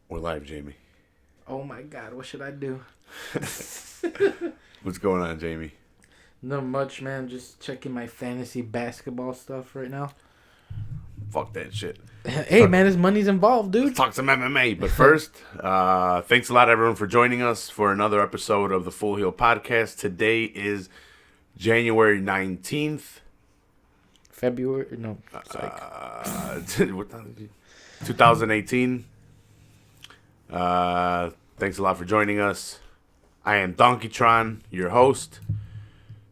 We're live, Jamie. Oh my God, what should I do? What's going on, Jamie? Not much, man. Just checking my fantasy basketball stuff right now. Fuck that shit. Hey, man, his money's involved, dude. Let's talk some MMA. But first, thanks a lot, everyone, for joining us for another episode of the Full Heel Podcast. Today is January 19th. February? No, What time is it? 2018. Thanks a lot for joining us. I am Donkeytron, your host.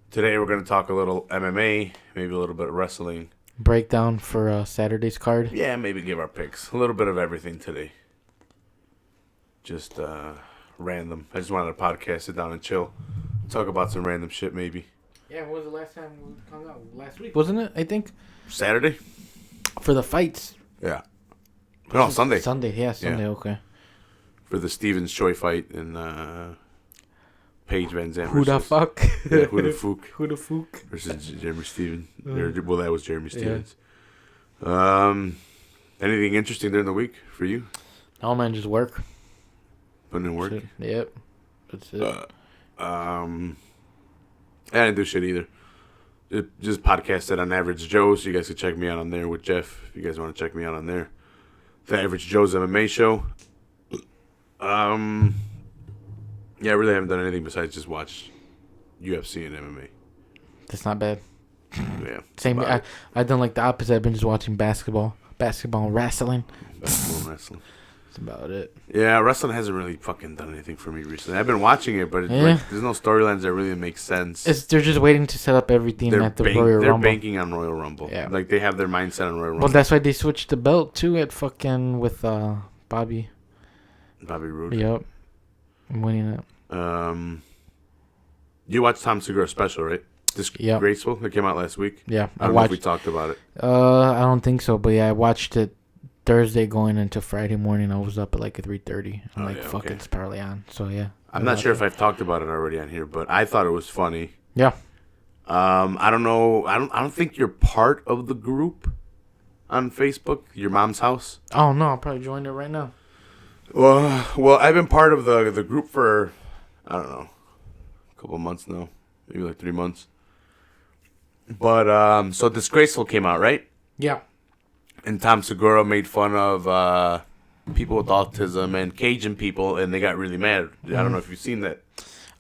Today we're going to talk a little MMA, maybe a little bit of wrestling. Breakdown for Saturday's card. Yeah, maybe give our picks. A little bit of everything today. Just random. I just wanted to podcast, sit down and chill. Talk about some random shit maybe. Yeah, when was the last time we hung out? Last week, wasn't it? I think. Saturday? For the fights. Yeah. No, Sunday. Sunday, yeah. Okay. For the Stevens Choi fight and Paige Van Zandt. Who the fuck? Yeah, who the fuck? Who the fuck? Versus Jeremy Stevens. Well, that was Jeremy Stevens. Yeah. Anything interesting during the week for you? Oh, man, just work. Putting in work? Shit. Yep. That's it. I didn't do shit either. Just podcasted on Average Joe, so you guys can check me out on there with Jeff if you guys want to check me out on there. The Average Joe's MMA show. Yeah, I really haven't done anything besides just watch UFC and MMA. That's not bad. Yeah. Same. I've done like the opposite. I've been just watching basketball and wrestling. Basketball and wrestling. That's about it. Yeah, wrestling hasn't really fucking done anything for me recently. I've been watching it, but it's like, there's no storylines that really make sense. They're just waiting to set up everything at the Royal Rumble. They're banking on Royal Rumble. Yeah. Like they have their mindset on Royal Rumble. Well, that's why they switched the belt too at fucking with Bobby Roode. Yep. I'm winning it. You watched Tom Segura special, right? Disgraceful. That came out last week. Yeah, I don't know if we talked about it. I don't think so, but yeah, I watched it Thursday going into Friday morning. I was up at like 3:30. I'm it's probably on. So yeah. I'm not sure if I've talked about it already on here, but I thought it was funny. Yeah. I don't know. I don't think you're part of the group on Facebook. Your mom's house. Oh no, I'll probably join it right now. Well, I've been part of the group for, I don't know, a couple of months now, maybe like 3 months. But so Disgraceful came out, right? Yeah. And Tom Segura made fun of people with autism and Cajun people, and they got really mad. I don't know if you've seen that.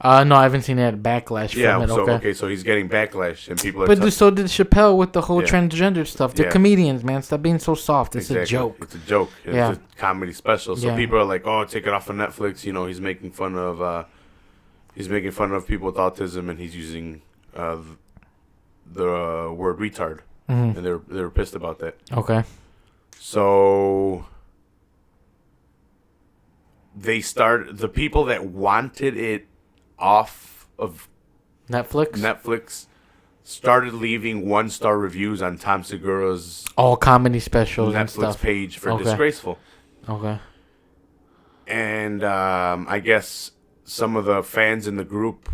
No, I haven't seen that backlash from it. Okay, so he's getting backlash, and people are. But so did Chappelle with the whole transgender stuff. They're comedians, man. Stop being so soft. It's a joke. It's a joke. It's a comedy special. So people are like, "Oh, take it off of Netflix." You know, he's making fun of people with autism, and he's using the word retard, and they're pissed about that. Okay. So the people that wanted it off of Netflix started leaving 1-star reviews on Tom Segura's all comedy specials Netflix and stuff. Page for Disgraceful. Okay. And I guess some of the fans in the group,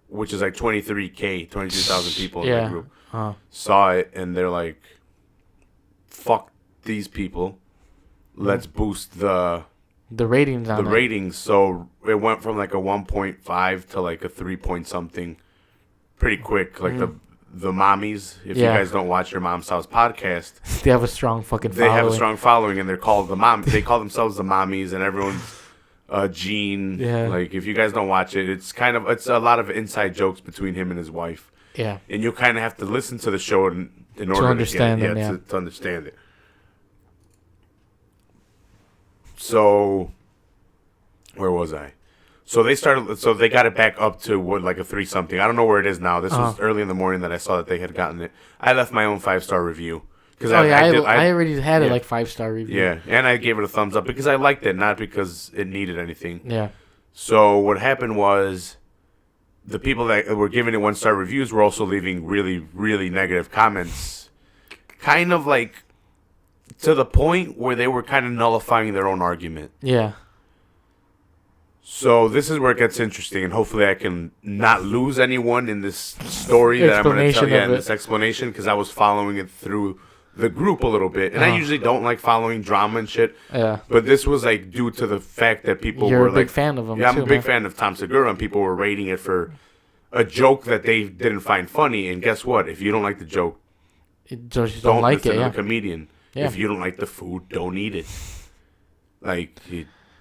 which is like 22,000 people in that group, saw it and they're like, "Fuck these people. Let's boost the ratings on the ratings." So it went from like a 1.5 to like a 3 point something pretty quick. Like the mommies, if you guys don't watch Your Mom's House podcast, they have a strong fucking following. They have a strong following, and they're called the mom. They call themselves the mommies, and everyone's Gene. Yeah. Like if you guys don't watch it, it's a lot of inside jokes between him and his wife. Yeah. And you kind of have to listen to the show in order to understand to understand it. So, where was I? So they got it back up to like a 3-something. I don't know where it is now. This was early in the morning that I saw that they had gotten it. I left my own 5-star review. I already had it like 5-star review. Yeah, and I gave it a thumbs up because I liked it, not because it needed anything. Yeah. So what happened was the people that were giving it 1-star reviews were also leaving really, really negative comments. Kind of like to the point where they were kind of nullifying their own argument. Yeah. So this is where it gets interesting, and hopefully I can not lose anyone in this story that I'm going to tell you in this explanation, because I was following it through the group a little bit. And I usually don't like following drama and shit. Yeah. But this was like due to the fact that people You're were a big like, fan of him. Yeah, I'm too, a big man. fan of Tom Segura, and people were rating it for a joke that they didn't find funny. And guess what? If you don't like the joke, Just don't like listen it. to Yeah. the comedian. Yeah. If you don't like the food, don't eat it. Like,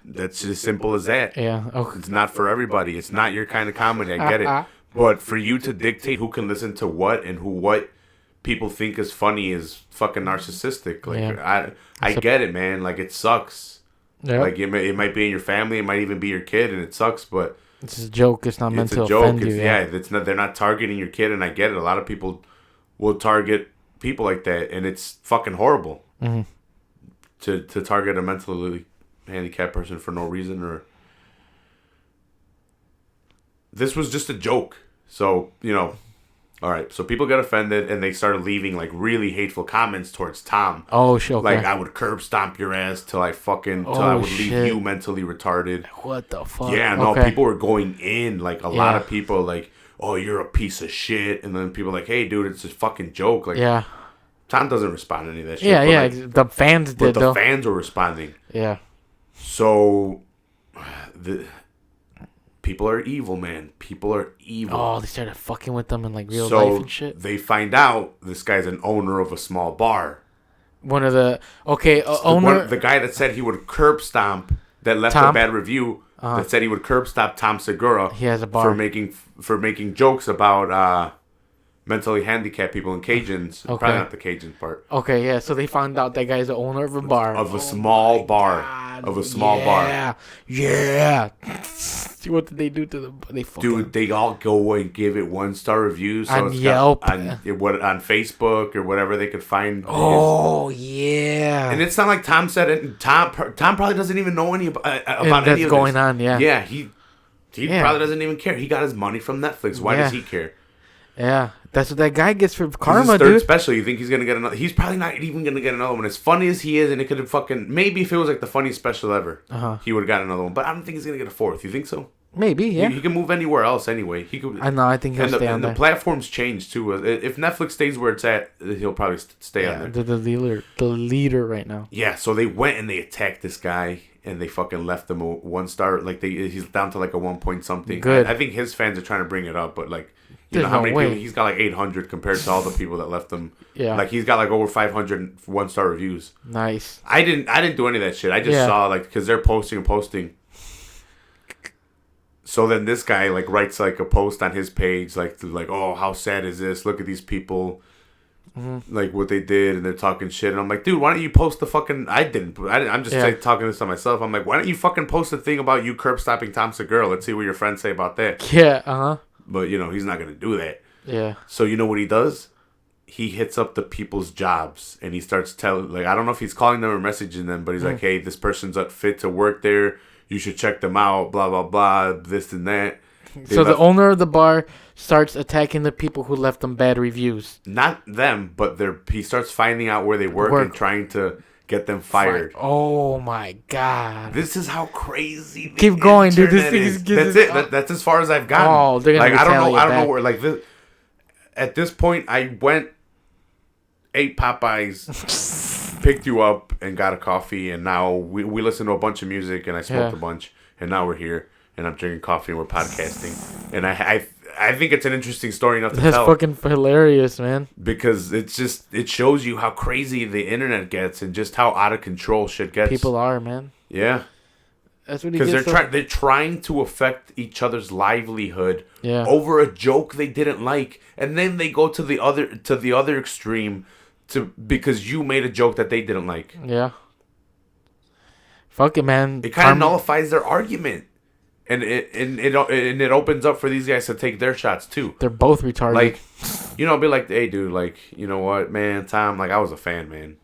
that's as simple as that. Yeah. Oh. It's not for everybody. It's not your kind of comedy. I get it. But for you to dictate who can listen to what and what people think is funny is fucking narcissistic. Like, Yeah. I get it, man. Like, it sucks. Yeah. Like, it might be in your family. It might even be your kid, and it sucks, but It's a joke. It's not meant it's to a joke. offend you. Yeah, it's not. They're not targeting your kid, and I get it. A lot of people will target people like that, and it's fucking horrible to target a mentally handicapped person for no reason. Or this was just a joke, so all right. So people got offended, and they started leaving like really hateful comments towards Tom. Oh shit! Okay. Like, I would curb stomp your ass till I would leave you mentally retarded. What the fuck? Yeah, no, okay. people were going in. Like, a lot of people, like, oh, you're a piece of shit. And then people like, hey, dude, it's a fucking joke. Like, Yeah. Tom doesn't respond to any of that shit. Yeah, but yeah. like, The fans but did the though. fans were responding. Yeah. So, the people are evil, man. People are evil. Oh, they started fucking with them in like real So life and shit. they find out this guy's an owner of a small bar. One of the owner. The guy that said he would curb stomp, that left Tom? a bad review, that said he would curb stomp Tom Segura. He has a bar. for making jokes about mentally handicapped people in Cajuns. Okay. Probably not the Cajun part. Okay, yeah. So they found out that guy's the owner of a bar. Of a small bar. God. Of a small bar. Yeah. What did they do to them? They fucking... Dude, they all go and give it 1-star reviews. So On it's Yelp. on Facebook or whatever they could find. Oh, yeah. And it's not like Tom said it. Tom probably doesn't even know any about that's any of going this. on, yeah. Yeah, he probably doesn't even care. He got his money from Netflix. Why does he care? Yeah, that's what that guy gets for karma, His third dude. special, you think he's gonna get another? He's probably not even gonna get another one. As funny as he is, and it could have fucking maybe if it was like the funniest special ever, he would have got another one. But I don't think he's gonna get a fourth. You think so? Maybe, yeah. He can move anywhere else anyway. He could. I know. I think he'll stay on there. And the platforms change too. If Netflix stays where it's at, he'll probably stay on there. The leader right now. Yeah. So they went and they attacked this guy, and they fucking left him a 1-star. Like he's down to like a 1 point something. Good. I think his fans are trying to bring it up, but like. You There's know how no many way. people he's got? Like 800 compared to all the people that left him. Yeah. Like he's got like over 500 1-star reviews. Nice. I didn't do any of that shit. I just saw like because they're posting. So then this guy like writes like a post on his page like oh, how sad is this? Look at these people. Like what they did, and they're talking shit, and I'm like, dude, why don't you post the fucking? I'm just talking this to myself. I'm like, why don't you fucking post a thing about you curb stopping Tom Segura? Let's see what your friends say about that. Yeah. But he's not gonna do that. Yeah. So you know what he does? He hits up the people's jobs, and he starts telling, like, I don't know if he's calling them or messaging them, but he's like, hey, this person's fit to work there. You should check them out. Blah blah blah. This and that. So the owner of the bar starts attacking the people who left them bad reviews. Not them, but he starts finding out where they work and trying to get them fired. Oh my god! This is how crazy. Keep going, dude. This thing is. That's it. That's as far as I've gotten. Oh, they're gonna I don't know. I don't back. know where. Like this. At this point, I went, ate Popeyes, picked you up, and got a coffee, and now we listened to a bunch of music, and I smoked a bunch, and now we're here, and I'm drinking coffee, and we're podcasting, and I think it's an interesting story enough to tell. That's fucking hilarious, man. Because it shows you how crazy the internet gets and just how out of control shit gets. People are, man. Yeah. That's what he gets. Because they're trying to affect each other's livelihood over a joke they didn't like, and then they go to the other extreme because you made a joke that they didn't like. Yeah. Fuck it, man. It kind of nullifies their argument. And it opens up for these guys to take their shots too. They're both retarded. Like, be like, hey, dude, like, you know what, man, Tom, like, I was a fan, man.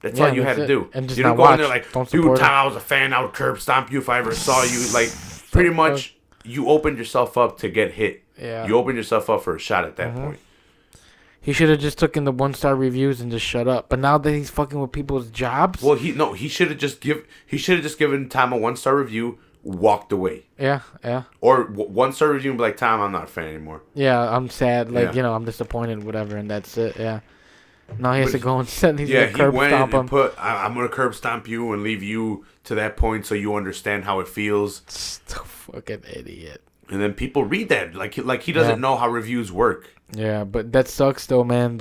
That's all you had to do. And just you don't not go watch. in there like, dude, Tom, I was a fan. I would curb stomp you if I ever saw you. Like, pretty much, you opened yourself up to get hit. Yeah. You opened yourself up for a shot at that point. He should have just taken the 1-star reviews and just shut up. But now that he's fucking with people's jobs. Well, he should have just given Tom a 1-star review. Walked away. Yeah. Or 1-star review and be like, Tom, I'm not a fan anymore. Yeah, I'm sad. Like, I'm disappointed, whatever, and that's it. Yeah. No, he has to go and send. He's gonna curb stomp him. I'm gonna curb stomp you and leave you to that point so you understand how it feels. So fucking idiot. And then people read that like he doesn't know how reviews work. Yeah, but that sucks though, man.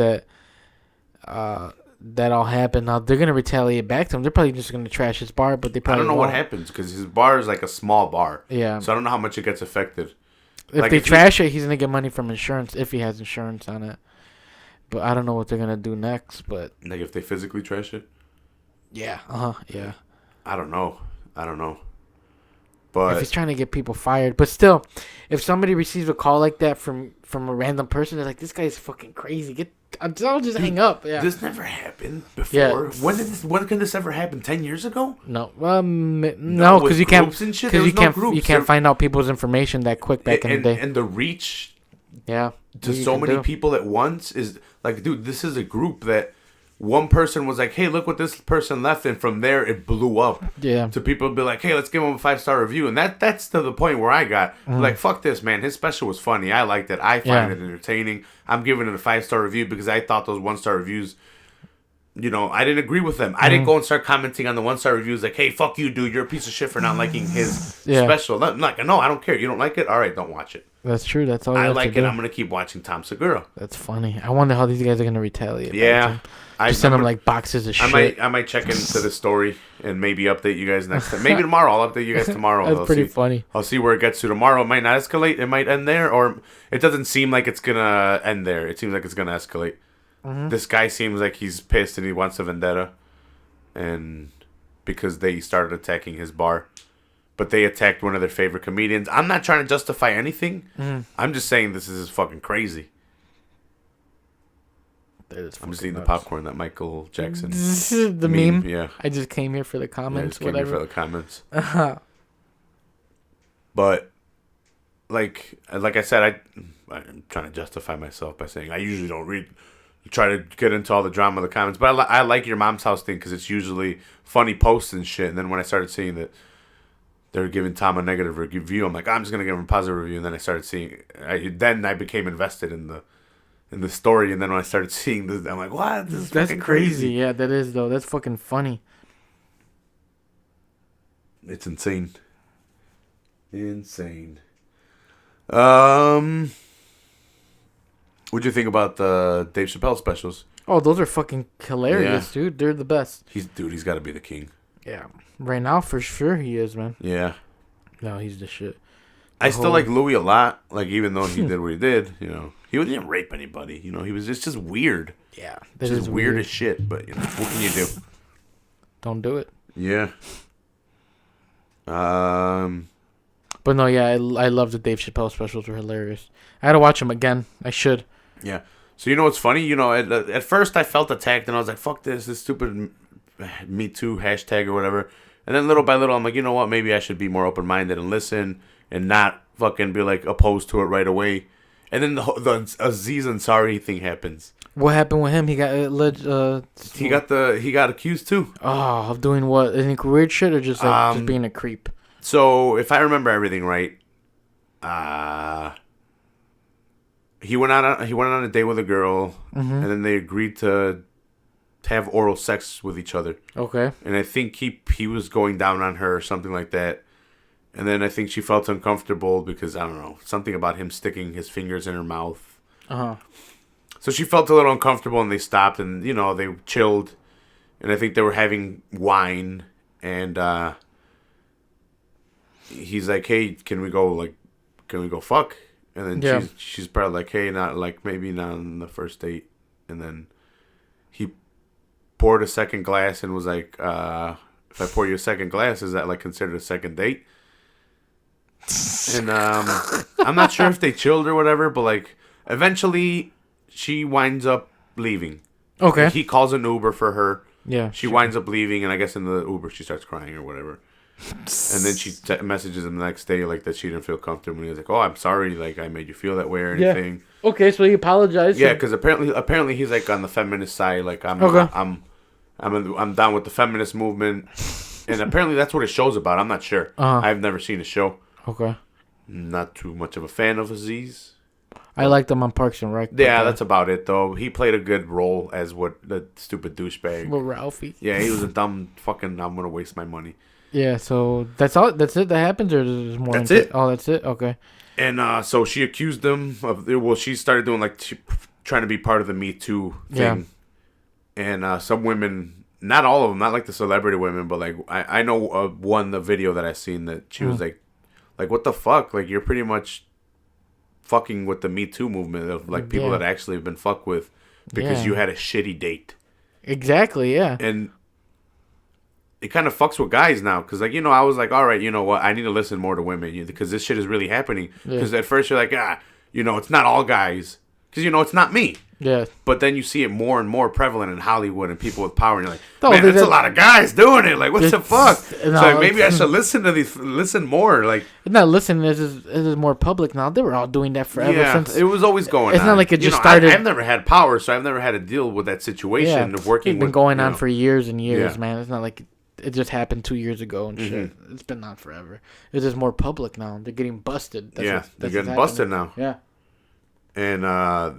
That all happened. Now they're gonna retaliate back to him. They're probably just gonna trash his bar, but they probably I don't know what happens because his bar is like a small bar. Yeah. So I don't know how much it gets affected. If they trash it, he's gonna get money from insurance if he has insurance on it. But I don't know what they're gonna do next. But like if they physically trash it. Yeah. Yeah. I don't know. But if he's trying to get people fired, but still, if somebody receives a call like that from a random person, they're like, "This guy's fucking crazy." I'll just hang up. Yeah. This never happened before. Yeah. When can this ever happen? 10 years ago? No. No, because you can't. Because you can't find out people's information that quick back in the day. And the reach. Yeah. To so many people at once is like, dude, this is a group that one person was like, hey, look what this person left, and from there it blew up. Yeah. To people be like, hey, let's give him a 5-star review, and that's to the point where I got like, fuck this, man. His special was funny. I liked it. I find it entertaining. I'm giving it a 5-star review because I thought those 1-star reviews, I didn't agree with them. I didn't go and start commenting on the 1-star reviews like, hey, fuck you, dude. You're a piece of shit for not liking his special. I'm like, no, I don't care. You don't like it? All right, don't watch it. That's true. That's all. I like it. I'm gonna keep watching Tom Segura. That's funny. I wonder how these guys are gonna retaliate. Yeah, I send them like boxes of shit. I might check into the story and maybe update you guys next time. Maybe tomorrow. I'll update you guys tomorrow. That's pretty funny. I'll see where it gets to tomorrow. It might not escalate. It might end there, or it doesn't seem like it's gonna end there. It seems like it's gonna escalate. Mm-hmm. This guy seems like he's pissed and he wants a vendetta, and because they started attacking his bar. But they attacked one of their favorite comedians. I'm not trying to justify anything. I'm just saying this is fucking crazy. I'm just eating the popcorn that Michael Jackson. The meme? Yeah. I just came here for the comments. Came here for the comments. But, like I said, I'm trying to justify myself by saying I usually don't try to get into all the drama of the comments. But I like your mom's house thing because it's usually funny posts and shit. And then when I started seeing that they're giving Tom a negative review, I'm like, I'm just gonna give him a positive review. And then I started seeing. Then I became invested in the story. And then when I started seeing this, I'm like, what? This is fucking crazy. Yeah, that is though. That's fucking funny. It's insane. Insane. What'd you think about the Dave Chappelle specials? Oh, those are fucking hilarious, dude. They're the best. He's got to be the king. Yeah. Right now, for sure, he is, man. Yeah. No, he's the shit. I still like Louis a lot. Like, even though he did what he did, he didn't rape anybody. He was just weird. Yeah. That is weird as shit. But what can you do? Don't do it. Yeah. But no, yeah, I love the Dave Chappelle specials. Were hilarious. I had to watch them again. I should. Yeah. So what's funny? At first I felt attacked and I was like, "Fuck this stupid Me Too hashtag or whatever." And then little by little, I'm like, you know what? Maybe I should be more open minded and listen and not fucking be like opposed to it right away. And then the Aziz Ansari thing happens. What happened with him? He got he got accused too. Oh, of doing what? Any weird shit or just just being a creep? So if I remember everything right, he went on a date with a girl, and then they agreed to have oral sex with each other. Okay. And I think he was going down on her or something like that. And then I think she felt uncomfortable because, I don't know, something about him sticking his fingers in her mouth. Uh-huh. So she felt a little uncomfortable and they stopped and, they chilled. And I think they were having wine. And he's like, hey, can we go fuck? And then she's probably like, hey, maybe not on the first date. And then he poured a second glass and was like, if I pour you a second glass, is that considered a second date? And I'm not sure if they chilled or whatever, but eventually she winds up leaving. Okay. He calls an Uber for her. Yeah. She winds up leaving, and I guess in the Uber she starts crying or whatever. And then she messages him the next day that she didn't feel comfortable. And he was like, "Oh, I'm sorry, I made you feel that way or anything." Yeah. Okay, so he apologized. Yeah, because apparently he's on the feminist side. I'm down with the feminist movement, and apparently that's what his show's about. I'm not sure. I've never seen a show. Okay. Not too much of a fan of Aziz. I liked him on Parks and Rec. Yeah, that's about it though. He played a good role as the stupid douchebag. Well, Ralphie. Yeah, he was a dumb fucking. I'm gonna waste my money. Yeah, so that's all. That's it. That happens, or there's more. That's it. Oh, that's it. Okay. And so she accused him of. Well, she started doing trying to be part of the Me Too thing. Yeah. And some women, not all of them, not like the celebrity women, but like I know the video that I seen that she was like what the fuck? Like you're pretty much fucking with the Me Too movement of like people that actually have been fucked with because you had a shitty date. Exactly. Yeah. And it kind of fucks with guys now because, like, I was like, all right, you know what? I need to listen more to women because this shit is really happening. Because at first you're like, it's not all guys because, it's not me. Yeah. But then you see it more and more prevalent in Hollywood and people with power. And you're like, man, that's a lot of guys doing it. Like, what the fuck? So maybe I should listen more. Like, it's not listening. It is more public now. They were all doing that forever. Yeah, since it was always going on. It's not like it just started. I've never had power, so I've never had to deal with that situation of working. It's been going on for years and years, man. It's not like it just happened 2 years ago and shit. It's been on forever. It's just more public now. They're getting busted. They're getting busted now. Yeah. And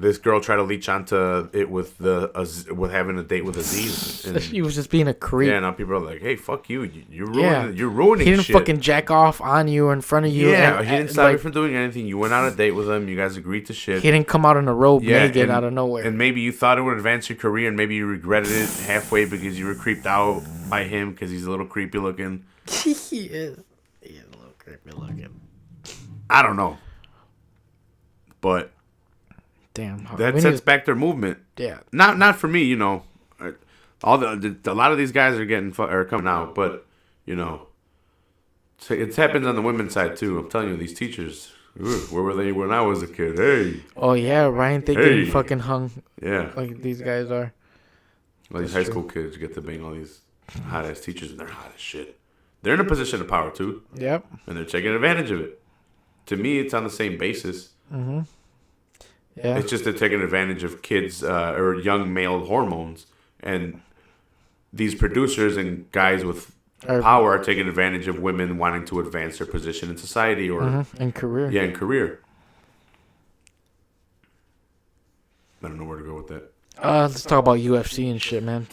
this girl tried to leech onto it with having a date with Aziz. And he was just being a creep. Yeah, now people are like, "Hey, fuck you! You're ruining shit." He didn't fucking jack off on you or in front of you. Yeah, he didn't stop you from doing anything. You went on a date with him. You guys agreed to shit. He didn't come out in a robe naked out of nowhere. And maybe you thought it would advance your career, and maybe you regretted it halfway because you were creeped out by him because he's a little creepy looking. He is. He is a little creepy looking. I don't know, but. Damn, that sets back their movement. Yeah, not for me. A lot of these guys are coming out, but it happens on the women's side too. I'm telling you, these teachers, where were they when I was a kid? Hey. Oh yeah, Ryan getting fucking hung. Yeah, like these guys are. Well, these high school kids get to bang all these hot ass teachers, and they're hot as shit. They're in a position of power too. Yep. And they're taking advantage of it. To me, it's on the same basis. Mm-hmm. Yeah. It's just they're taking advantage of kids or young male hormones. And these producers and guys with power are taking advantage of women wanting to advance their position in society or in career. Yeah, in career. I don't know where to go with that. Let's talk about UFC and shit, man.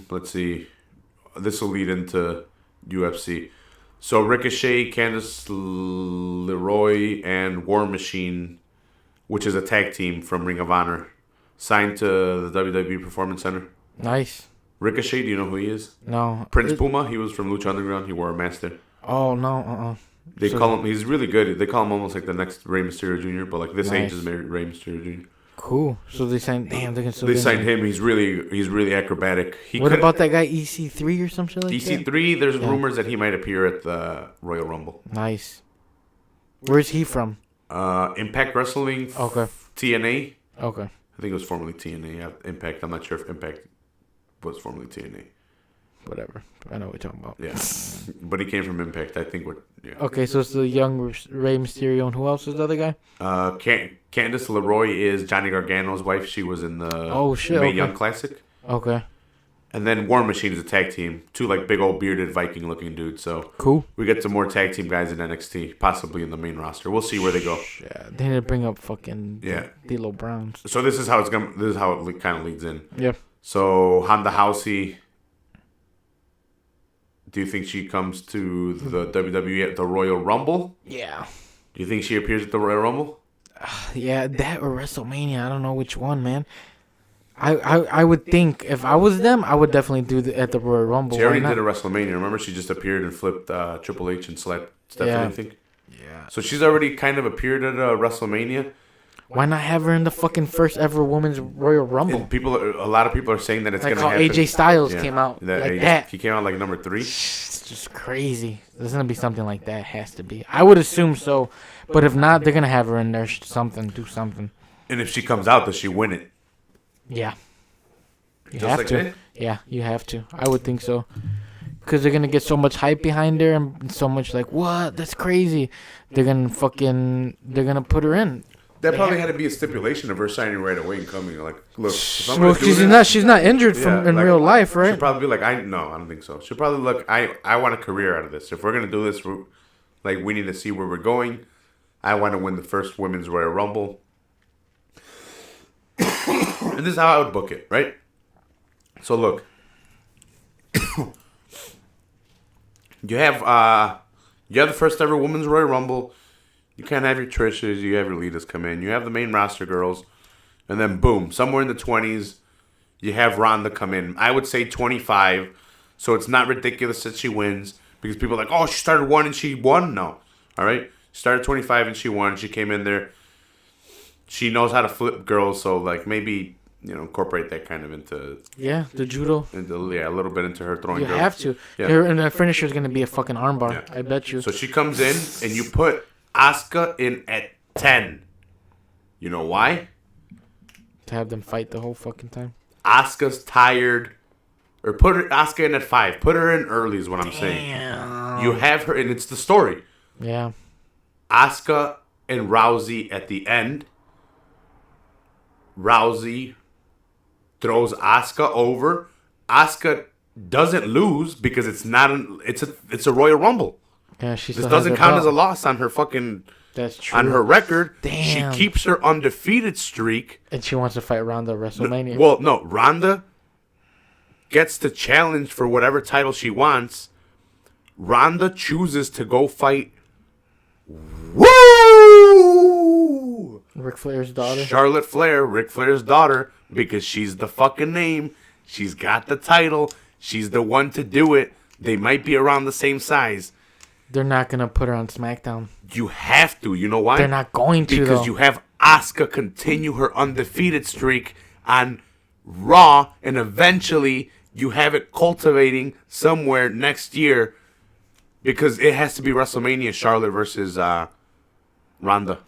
Let's see. This will lead into UFC. So Ricochet, Candice LeRae, and War Machine, which is a tag team from Ring of Honor, signed to the WWE Performance Center. Nice. Ricochet, do you know who he is? No. Prince Puma, he was from Lucha Underground. He wore a mask there. Oh, no. They call him, he's really good. They call him almost like the next Rey Mysterio Jr., but like this age is Rey Mysterio Jr. Cool. So they signed. Damn, they can still. They signed him. He's really acrobatic. What about that guy EC3 or something like that? EC3. There's rumors that he might appear at the Royal Rumble. Nice. Where's he from? Impact Wrestling. Okay. TNA. Okay. I think it was formerly TNA. Impact. I'm not sure if Impact was formerly TNA. Whatever. I know what you're talking about. Yeah. But he came from Impact. I think Yeah. Okay, so it's the young Rey Mysterio, and who else is the other guy? Candice LeRae is Johnny Gargano's wife. She was in the Mae Young Classic. Okay. And then War Machine is a tag team. Two like big old bearded Viking looking dudes. So cool. We get some more tag team guys in NXT, possibly in the main roster. We'll see where they go. Yeah, they need to bring up fucking D'Lo Browns. So this is how it kind of leads in. Yeah. So Honda Housey. Do you think she comes to the WWE at the Royal Rumble? Yeah. Do you think she appears at the Royal Rumble? Yeah, that or WrestleMania. I don't know which one, man. I would think if I was them, I would definitely do at the Royal Rumble. She already did a WrestleMania. Remember, she just appeared and flipped Triple H and slapped Stephanie, I think. Yeah. So she's already kind of appeared at a WrestleMania. Why not have her in the fucking first ever women's Royal Rumble? And a lot of people are saying that it's going to happen. AJ Styles came out that. He came out like number 3. It's just crazy. There's going to be something like that. It has to be. I would assume so. But if not, they're going to have her in there. Do something. And if she comes out, does she win it? Yeah. You have to. Yeah, you have to. I would think so. Because they're going to get so much hype behind her and so much like, what? That's crazy. They're going to put her in. That probably had to be a stipulation of her signing right away and coming. Like, look, she's not injured in real life, right? She'll probably be like, I don't think so. She'll probably look, I want a career out of this. If we're gonna do this, we need to see where we're going. I want to win the first Women's Royal Rumble. And this is how I would book it, right? So look. You have the first ever Women's Royal Rumble. You can't have your Trishas, you have your Litas come in. You have the main roster girls. And then boom, somewhere in the 20s, you have Ronda come in. I would say 25. So it's not ridiculous that she wins. Because people are like, oh, she started 1 and she won? No. All right? She started 25 and she won. She came in there. She knows how to flip girls. So, like, maybe, incorporate that kind of into... Yeah, the judo. A little bit into her throwing girls. You have to. Yeah. And the finisher is going to be a fucking armbar. Yeah. I bet you. So she comes in and you put Asuka in at 10. You know why? To have them fight the whole fucking time. Asuka's tired. Or put Asuka in at 5. Put her in early is what I'm saying. You have her, and it's the story. Yeah. Asuka and Rousey at the end. Rousey throws Asuka over. Asuka doesn't lose because it's not it's a Royal Rumble. Yeah, this doesn't count as a loss on her fucking... That's true. On her record. Damn. She keeps her undefeated streak. And she wants to fight Ronda at WrestleMania. No. Ronda gets to challenge for whatever title she wants. Ronda chooses to go fight... Woo! Ric Flair's daughter. Charlotte Flair, Ric Flair's daughter, because she's the fucking name. She's got the title. She's the one to do it. They might be around the same size. They're not going to put her on SmackDown. You have to. You know why? They're not going to, because you have Asuka continue her undefeated streak on Raw, and eventually you have it cultivating somewhere next year because it has to be WrestleMania, Charlotte versus Ronda.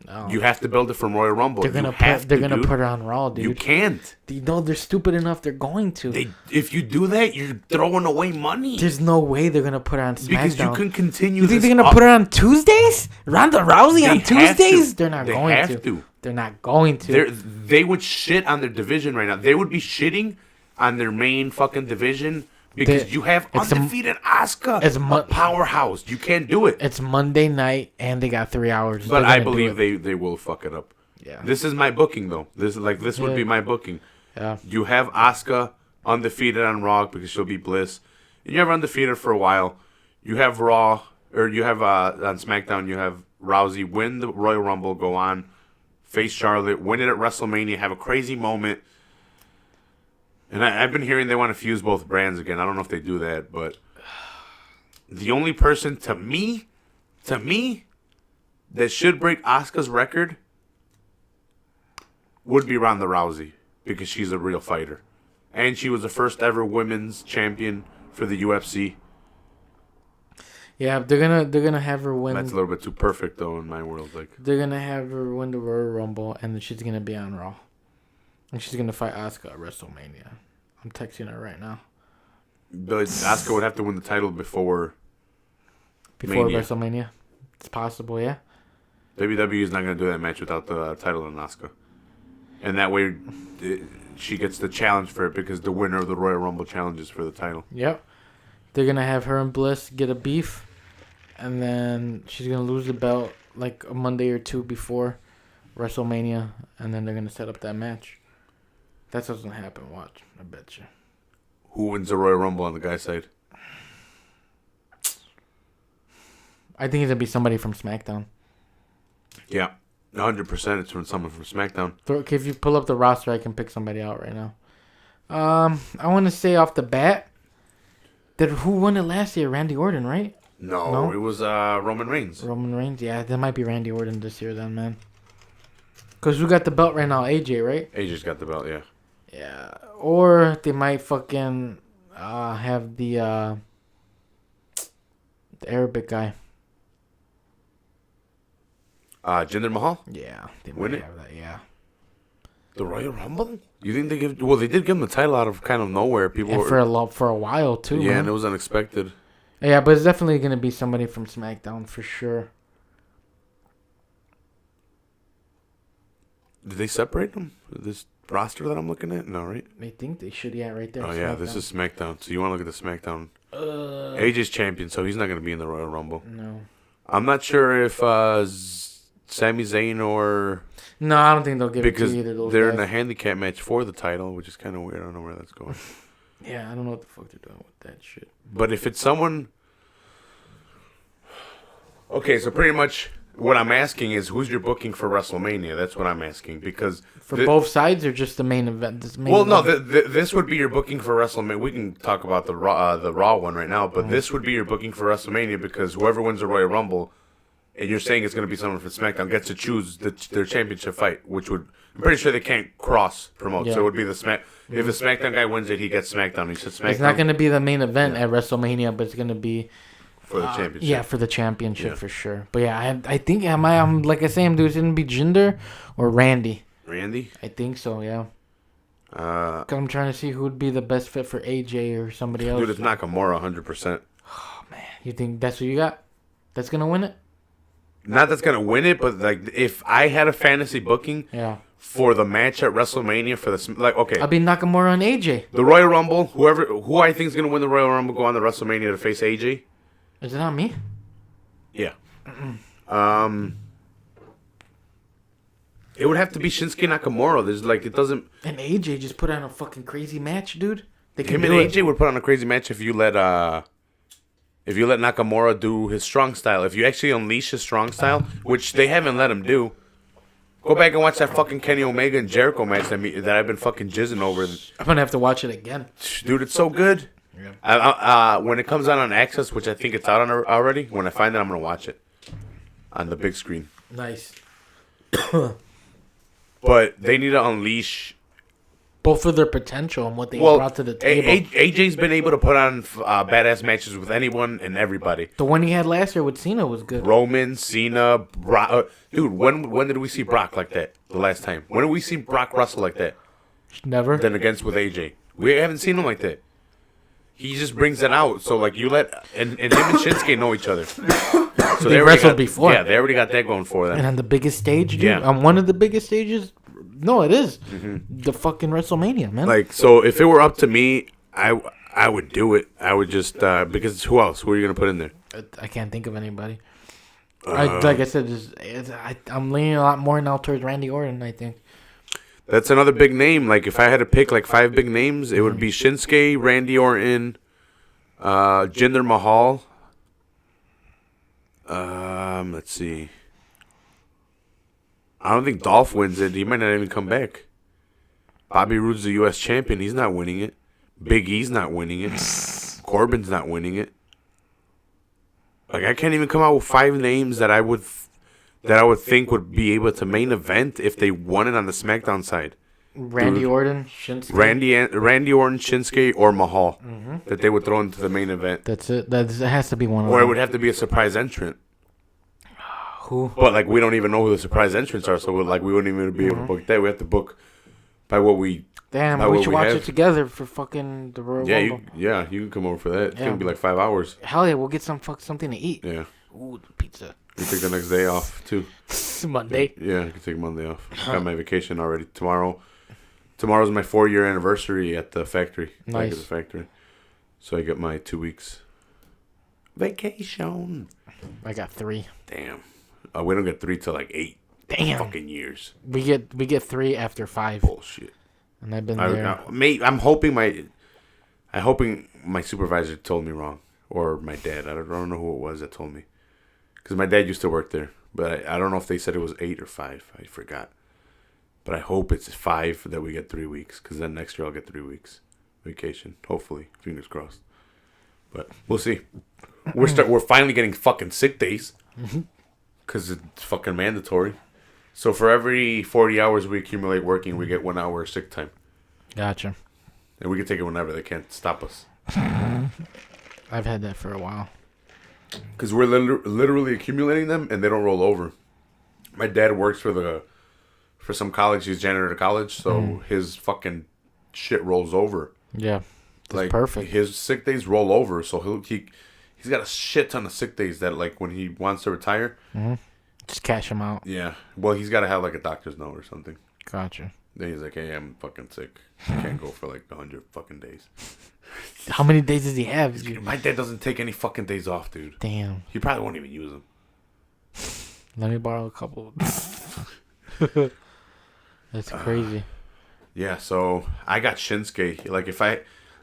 No. You have to build it from Royal Rumble. They're gonna put her on Raw, dude. You can't. They're stupid enough. They're going to. If you do that, you're throwing away money. There's no way they're gonna put her on SmackDown. Because you can continue. You think they're gonna put her on Tuesdays? Ronda Rousey on Tuesdays? They're not going to. They're not going to. They would shit on their division right now. They would be shitting on their main fucking division. Because you have undefeated Asuka. It's a powerhouse. You can't do it. It's Monday night, and they got 3 hours. But I believe they will fuck it up. Yeah. This is my booking, though. This would be my booking. Yeah. You have Asuka undefeated on Raw because she'll be Bliss. And you have her undefeated for a while. You have Raw, or you have on SmackDown, you have Rousey win the Royal Rumble, go on, face Charlotte, win it at WrestleMania, have a crazy moment. And I've been hearing they want to fuse both brands again. I don't know if they do that, but the only person to me, that should break Asuka's record would be Ronda Rousey because she's a real fighter, and she was the first ever women's champion for the UFC. Yeah, they're gonna have her win. That's a little bit too perfect though in my world. Like they're gonna have her win the Royal Rumble, and then she's gonna be on Raw. And she's going to fight Asuka at WrestleMania. I'm texting her right now. But Asuka would have to win the title before WrestleMania. It's possible, yeah. WWE is not going to do that match without the title on Asuka. And that way she gets the challenge for it because the winner of the Royal Rumble challenges for the title. Yep. They're going to have her and Bliss get a beef. And then she's going to lose the belt like a Monday or two before WrestleMania. And then they're going to set up that match. That doesn't happen. Watch. I bet you. Who wins the Royal Rumble on the guy's side? I think it's going to be somebody from SmackDown. Yeah. 100% it's from someone from SmackDown. If you pull up the roster, I can pick somebody out right now. I want to say off the bat that who won it last year? Randy Orton, right? No? It was Roman Reigns. Roman Reigns? Yeah, that might be Randy Orton this year then, man. Because who got the belt right now? AJ, right? AJ's got the belt, yeah. Yeah. Or they might fucking have the Arabic guy. Jinder Mahal? Yeah. They might have that, yeah. The Royal Rumble? You think they give... Well, they did give him the title out of kind of nowhere. People for a while, too. Yeah, man. And it was unexpected. Yeah, but it's definitely going to be somebody from SmackDown for sure. Did they separate them? This roster that I'm looking at? No, right? I think they should, yeah, right there. Oh, yeah, this is SmackDown. So you want to look at the SmackDown. AJ's champion, so he's not going to be in the Royal Rumble. No. I'm not sure if Sami Zayn or... No, I don't think they'll give it to either of those they're guys. in a handicap match for the title, which is kind of weird. I don't know where that's going. Yeah, I don't know what the fuck they're doing with that shit. But if it's someone... Okay, so pretty much what I'm asking is who's your booking for WrestleMania? That's what I'm asking because... For both sides or just the main event? This would be your booking for WrestleMania. We can talk about the Raw one right now, but this would be your booking for WrestleMania because whoever wins the Royal Rumble, and you're saying it's going to be someone from SmackDown, gets to choose their championship fight, which would... I'm pretty sure they can't cross-promote, so it would be the Smack... If the SmackDown guy wins it, he gets SmackDown. He said SmackDown. It's not going to be the main event at WrestleMania, but it's going to be... For the championship. Yeah, for the championship, for sure. But yeah, I think, I'm like I say, I'm doing, it's going to be Jinder or Randy. Randy? I think so, yeah. Cause I'm trying to see who would be the best fit for AJ or somebody else. Dude, it's Nakamura 100%. Oh, man. You think that's what you got? That's going to win it? Not that's going to win it, but like if I had a fantasy booking for the match at WrestleMania for the... Like, okay. I'll be Nakamura and AJ. The Royal Rumble, who I think is going to win the Royal Rumble go on the WrestleMania to face AJ. Is it not me? Yeah. It would have to be Shinsuke Nakamura. There's like it doesn't. And AJ just put on a fucking crazy match, dude. Him and AJ would put on a crazy match if you let Nakamura do his strong style. If you actually unleash his strong style, which they haven't let him do. Go back and watch that fucking Kenny Omega and Jericho match that I've been fucking jizzing over. I'm gonna have to watch it again, dude. It's so good. Yeah. When it comes out on Access, which I think it's out on already, when I find it, I'm going to watch it on the big screen. Nice. But they need to unleash... Both of their potential and what they brought to the table. AJ's been able to put on badass matches with anyone and everybody. The one he had last year with Cena was good. Roman, Cena, Brock. Dude, when did we see Brock like that the last time? When did we see Brock wrestle like that? Never. Then against with AJ. We haven't seen him like that. He just brings it out. So, like, you let... And him and Shinsuke know each other. So they wrestled before. Yeah, they already got that going for them. And on the biggest stage, dude. Yeah. On one of the biggest stages... No, it is. The fucking WrestleMania, man. Like, so if it were up to me, I would do it. I would just... because who else? Who are you going to put in there? I can't think of anybody. Like I said, I'm leaning a lot more now towards Randy Orton, I think. That's another big name. Like, if I had to pick, like, 5 big names, it would be Shinsuke, Randy Orton, Jinder Mahal. Let's see. I don't think Dolph wins it. He might not even come back. Bobby Roode's the U.S. champion. He's not winning it. Big E's not winning it. Corbin's not winning it. Like, I can't even come out with 5 names that I would think would be able to main event if they won it on the SmackDown side. Randy Orton, Shinsuke. Randy Orton, Shinsuke, or Mahal that they would throw into the main event. That's it. That has to be one of them. Or it would have to be a surprise entrant. Who? But, like, we don't even know who the surprise entrants are, so, like, we wouldn't even be able to book that. We have to book by what we... Damn, we should watch it together for fucking the Royal Rumble. You can come over for that. It's going to be like 5 hours. Hell yeah, we'll get something to eat. Yeah. Ooh, the pizza. You take the next day off, too. Monday? Yeah, I can take Monday off. Got my vacation already. Tomorrow's my 4-year anniversary at the factory. Nice. At the factory. So I get my 2 weeks vacation. I got 3. Damn. We don't get 3 till like 8. Damn. Fucking years. We get 3 after 5. Bullshit. And I've been there. I'm hoping my supervisor told me wrong, or my dad. I don't know who it was that told me, because my dad used to work there. But I don't know if they said it was 8 or 5. I forgot. But I hope it's 5 that we get 3 weeks, because then next year I'll get 3 weeks vacation. Hopefully, fingers crossed. But we'll see. We're finally getting fucking sick days, because it's fucking mandatory. So for every 40 hours we accumulate working, we get 1 hour of sick time. Gotcha. And we can take it whenever. They can't stop us. I've had that for a while. Because we're literally accumulating them, and they don't roll over. My dad works for some college. He's janitor at college, so his fucking shit rolls over. Yeah, that's like perfect. His sick days roll over, so he's got a shit ton of sick days that, like, when he wants to retire, just cash them out. Yeah, well, he's got to have like a doctor's note or something. Gotcha. Then he's like, "Hey, I'm fucking sick. I can't go for like 100 fucking days." How many days does he have? My dad doesn't take any fucking days off, dude. Damn. He probably won't even use them. Let me borrow a couple. That's crazy. Yeah, so I got Shinsuke. Like,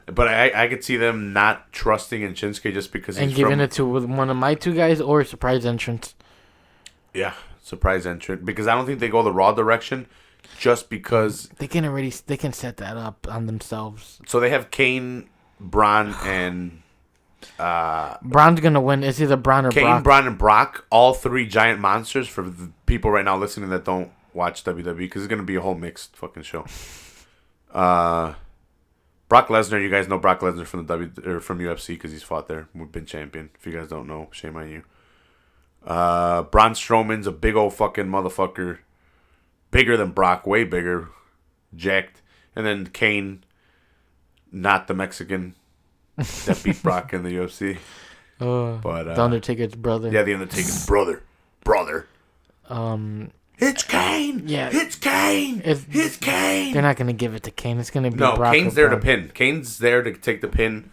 but I could see them not trusting in Shinsuke just because and giving it to one of my two guys or a surprise entrance. Yeah, surprise entrant. Because I don't think they go the Raw direction just because... They can set that up on themselves. So they have Kane, Braun, and... Braun's going to win. It's either Braun or Kane, Brock. Braun, and Brock. All three giant monsters for the people right now listening that don't watch WWE. Because it's going to be a whole mixed fucking show. Brock Lesnar, you guys know Brock Lesnar from the from UFC because he's fought there. We've been champion. If you guys don't know, shame on you. Braun Strowman's a big old fucking motherfucker, bigger than Brock, way bigger, jacked. And then Kane, not the Mexican that beat Brock in the UFC, but the Undertaker's brother. Yeah, the Undertaker's brother. It's Kane. Yeah, it's Kane. It's Kane. They're not gonna give it to Kane. It's gonna be Brock. Kane's there to pin. Kane's there to take the pin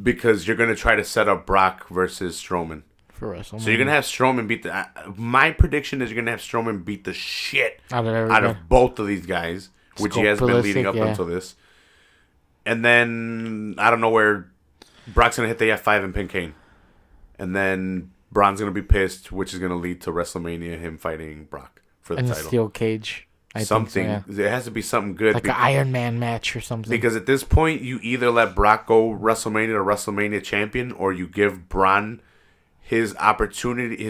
because you're gonna try to set up Brock versus Strowman for WrestleMania. So you're gonna have Strowman beat the. My prediction is you're gonna have Strowman beat the shit out of both of these guys, which he has been leading up until this. And then I don't know where Brock's gonna hit the F5 and pin Kane, and then Braun's going to be pissed, which is going to lead to WrestleMania, him fighting Brock for the title. And a steel cage. Something. So, yeah. It has to be something good. Like an Iron Man match or something. Because at this point, you either let Brock go WrestleMania to WrestleMania champion, or you give Braun his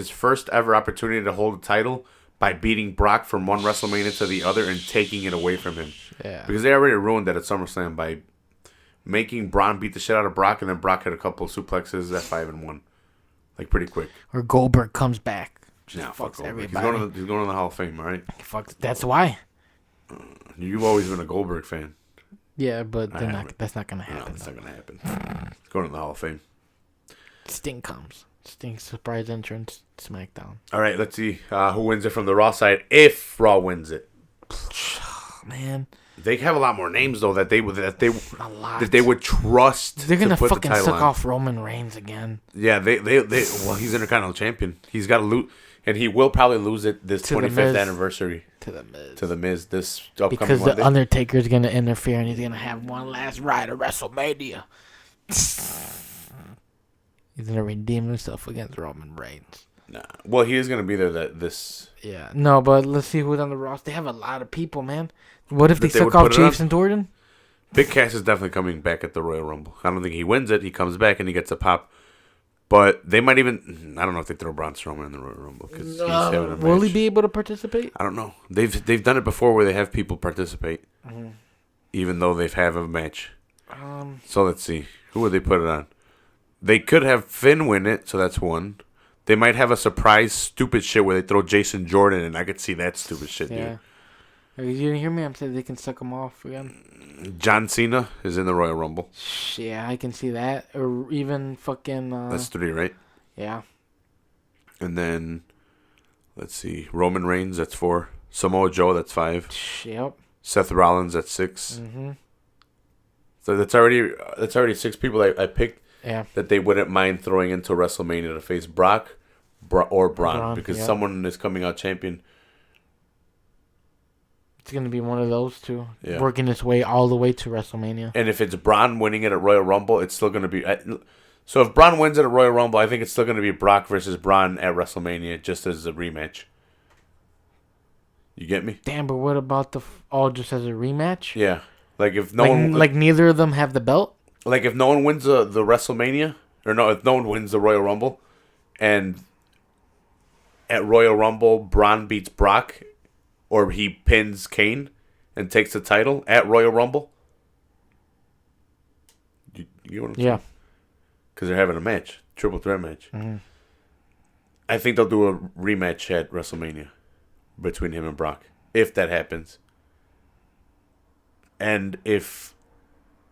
first ever opportunity to hold the title by beating Brock from one WrestleMania to the other and taking it away from him. Yeah. Because they already ruined that at SummerSlam by making Braun beat the shit out of Brock, and then Brock had a couple of suplexes at 5-1. Like, pretty quick. Or Goldberg comes back. Nah, fuck Goldberg. He's going to the Hall of Fame, all right? That's why. You've always been a Goldberg fan. Yeah, but that's not going to happen. No, it's not going to happen. He's going to the Hall of Fame. Sting comes. Sting surprise entrance, SmackDown. All right, let's see who wins it from the Raw side, if Raw wins it. Man. They have a lot more names though that they would trust. They're gonna fucking suck off Roman Reigns again. Yeah, well, he's Intercontinental Champion. He's got to lose, and he will probably lose it this 25th anniversary to the Miz. To the Miz this upcoming because Monday. The Undertaker's gonna interfere and he's gonna have one last ride at WrestleMania. He's gonna redeem himself against Roman Reigns. Nah, well, he is gonna be there Yeah, no, but let's see who's on the roster. They have a lot of people, man. What if they suck off Jason Jordan? Big Cass is definitely coming back at the Royal Rumble. I don't think he wins it. He comes back and he gets a pop. But they might even... I don't know if they throw Braun Strowman in the Royal Rumble. Because he's having a match. Will he be able to participate? I don't know. They've done it before where they have people participate. Mm-hmm. Even though they've had a match. So let's see. Who would they put it on? They could have Finn win it, so that's one. They might have a surprise stupid shit where they throw Jason Jordan, and I could see that stupid shit, dude. You didn't hear me? I'm saying they can suck him off again. John Cena is in the Royal Rumble. Yeah, I can see that. Or even fucking... That's 3, right? Yeah. And then, let's see. Roman Reigns, that's 4. Samoa Joe, that's 5. Yep. Seth Rollins, that's 6. Mm-hmm. So that's already 6 people I picked that they wouldn't mind throwing into WrestleMania to face Brock or Braun because someone is coming out champion. It's going to be one of those two, working its way all the way to WrestleMania. And if it's Braun winning it at Royal Rumble, it's still going to be... So if Braun wins it at Royal Rumble, I think it's still going to be Brock versus Braun at WrestleMania just as a rematch. You get me? Damn, but what about all just as a rematch? Yeah. Like if no one... Like neither of them have the belt? Like if no one wins the WrestleMania, if no one wins the Royal Rumble, and at Royal Rumble, Braun beats Brock... Or he pins Kane and takes the title at Royal Rumble. You know what I'm saying? Because they're having a match. Triple threat match. Mm-hmm. I think they'll do a rematch at WrestleMania between him and Brock. If that happens. And if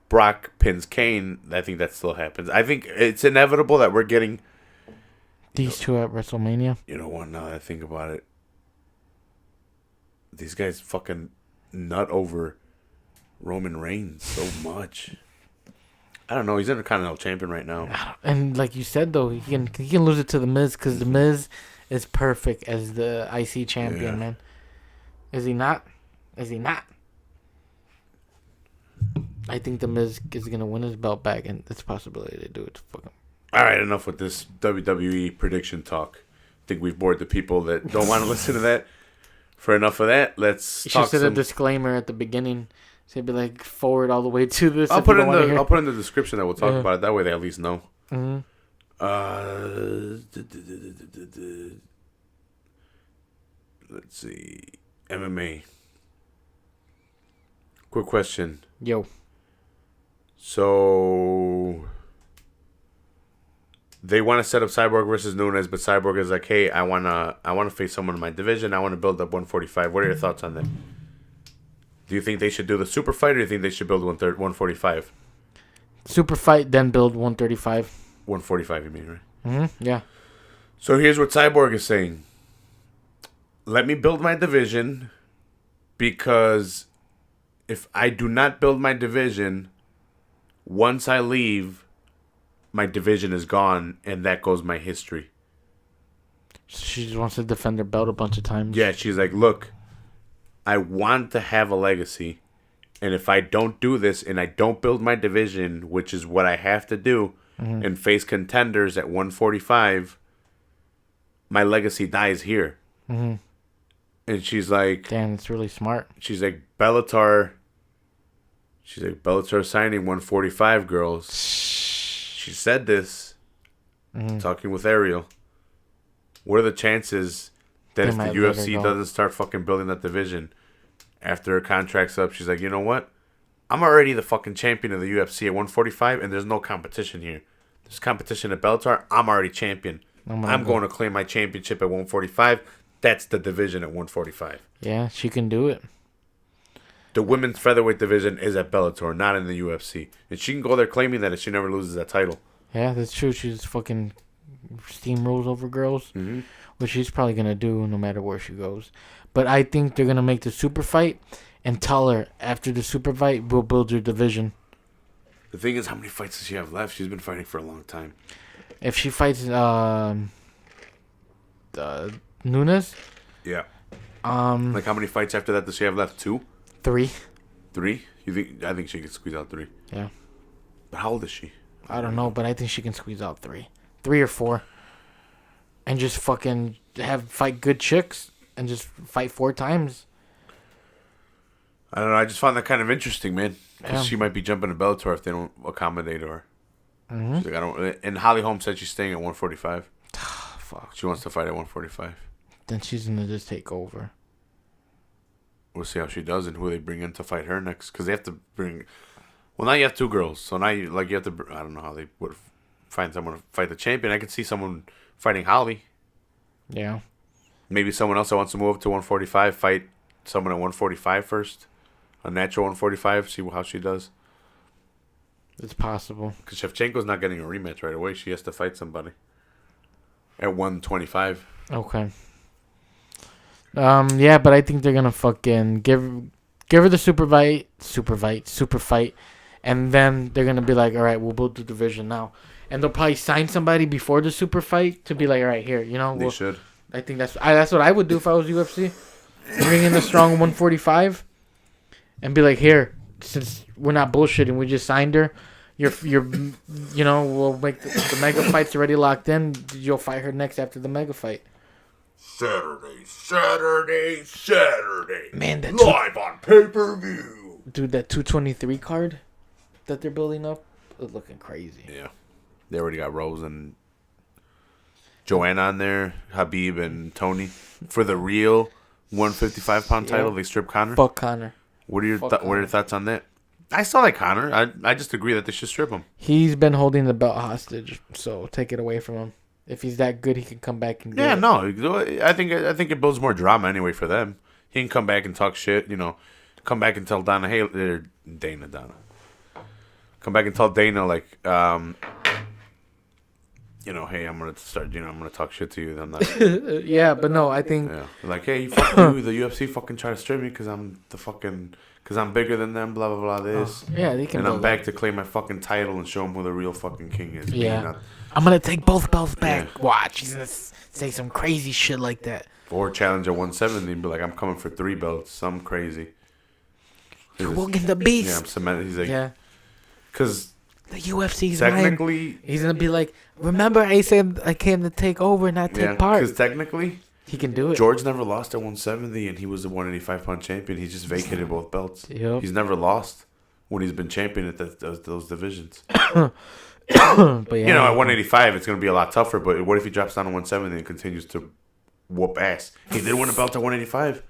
Brock pins Kane, I think that still happens. I think it's inevitable that we're getting... These two at WrestleMania? You know what? Now that I think about it. These guys fucking nut over Roman Reigns so much. I don't know. He's Intercontinental Champion right now. And like you said, though, he can lose it to The Miz because The Miz is perfect as the IC champion, man. Is he not? Is he not? I think The Miz is going to win his belt back, and it's a possibility to do it. Fuck him. All right, enough with this WWE prediction talk. I think we've bored the people that don't want to listen to that. For enough of that, let's talk. You should set a disclaimer at the beginning. So it'd be like forward all the way to this. I'll put in the description that we'll talk about it. That way they at least know. Mm-hmm. Let's see. MMA. Quick question. Yo. So they want to set up Cyborg versus Nunes, but Cyborg is like, "Hey, I wanna face someone in my division. I want to build up 145." What are your thoughts on that? Do you think they should do the super fight, or do you think they should build 145? Super fight, then build 135. 145, you mean, right? Mm-hmm. Yeah. So here's what Cyborg is saying. Let me build my division, because if I do not build my division, once I leave, my division is gone, and that goes my history. She just wants to defend her belt a bunch of times. Yeah, she's like, look, I want to have a legacy, and if I don't do this and I don't build my division, which is what I have to do, and face contenders at 145, my legacy dies here. Mm-hmm. And she's like, damn, it's really smart. She's like, Bellator signing 145 girls. She said this, talking with Ariel. What are the chances that if the UFC doesn't start fucking building that division after her contract's up, she's like, you know what? I'm already the fucking champion of the UFC at 145, and there's no competition here. There's competition at Bellator. I'm already champion. I'm going to claim my championship at 145. That's the division at 145. Yeah, she can do it. The women's featherweight division is at Bellator, not in the UFC. And she can go there claiming that if she never loses that title. Yeah, that's true. She's fucking steamrolls over girls, which she's probably going to do no matter where she goes. But I think they're going to make the super fight and tell her after the super fight, we'll build your division. The thing is, how many fights does she have left? She's been fighting for a long time. If she fights Nunes? Yeah. Like, how many fights after that does she have left? 2? 3. 3? You think? I think she can squeeze out 3. Yeah. But how old is she? I don't know, but I think she can squeeze out 3. 3 or 4. And just fucking fight good chicks and just fight 4 times. I don't know. I just found that kind of interesting, man. Because she might be jumping to Bellator if they don't accommodate her. Mm-hmm. She's like, I don't. And Holly Holm said she's staying at 145. Fuck. She wants to fight at 145. Then she's gonna just take over. We'll see how she does and who they bring in to fight her next. Because they have to bring. Well, now you have 2 girls, so now you have to. I don't know how they would find someone to fight the champion. I could see someone fighting Holly. Yeah. Maybe someone else that wants to move up to 145 fight someone at 145 first. A natural 145, see how she does. It's possible. Because Shevchenko's not getting a rematch right away. She has to fight somebody at 125. Okay. Yeah, but I think they're gonna fucking give her the super fight, and then they're gonna be like, all right, we'll build the division now, and they'll probably sign somebody before the super fight to be like, all right, here, you know. They should. I think that's what I would do if I was UFC. Bring in the strong 145. And be like, here, since we're not bullshitting, we just signed her. We'll make the mega fight's already locked in. You'll fight her next after the mega fight. Saturday. Man, that live on pay-per-view. Dude, that 223 card that they're building up is looking crazy. Yeah, they already got Rose and Joanna on there, Habib and Tony for the real 155-pound title. They stripped Conor. Fuck Conor. What are your thoughts on that? I still like Conor. I just agree that they should strip him. He's been holding the belt hostage, so take it away from him. If he's that good, he can come back and get it. No. I think it builds more drama anyway for them. He can come back and talk shit, come back and tell Dana, hey, Dana. Come back and tell Dana, like, hey, I'm gonna start, I'm gonna talk shit to you. I'm not. Yeah, but no, I think. Yeah. Like, hey, the UFC fucking try to strip me because I'm the fucking because I'm bigger than them, blah, blah, blah, this. Yeah, they can. And I'm back to claim my fucking title and show them who the real fucking king is. Yeah. I'm going to take both belts back. Yeah. Watch. He's going to say some crazy shit like that. Or challenge at 170 and be like, I'm coming for 3 belts. Some crazy. You're walking the beast. Yeah, I'm cemented. He's like, because the UFC's technically, mine. He's going to be like, remember I said I came to take over, not take part. Because technically, he can do it. George never lost at 170 and he was the 185-pound champion. He just vacated both belts. Yep. He's never lost when he's been champion at those divisions. But yeah, at 185, it's going to be a lot tougher. But what if he drops down to 170 and continues to whoop ass? He did win a belt at 185.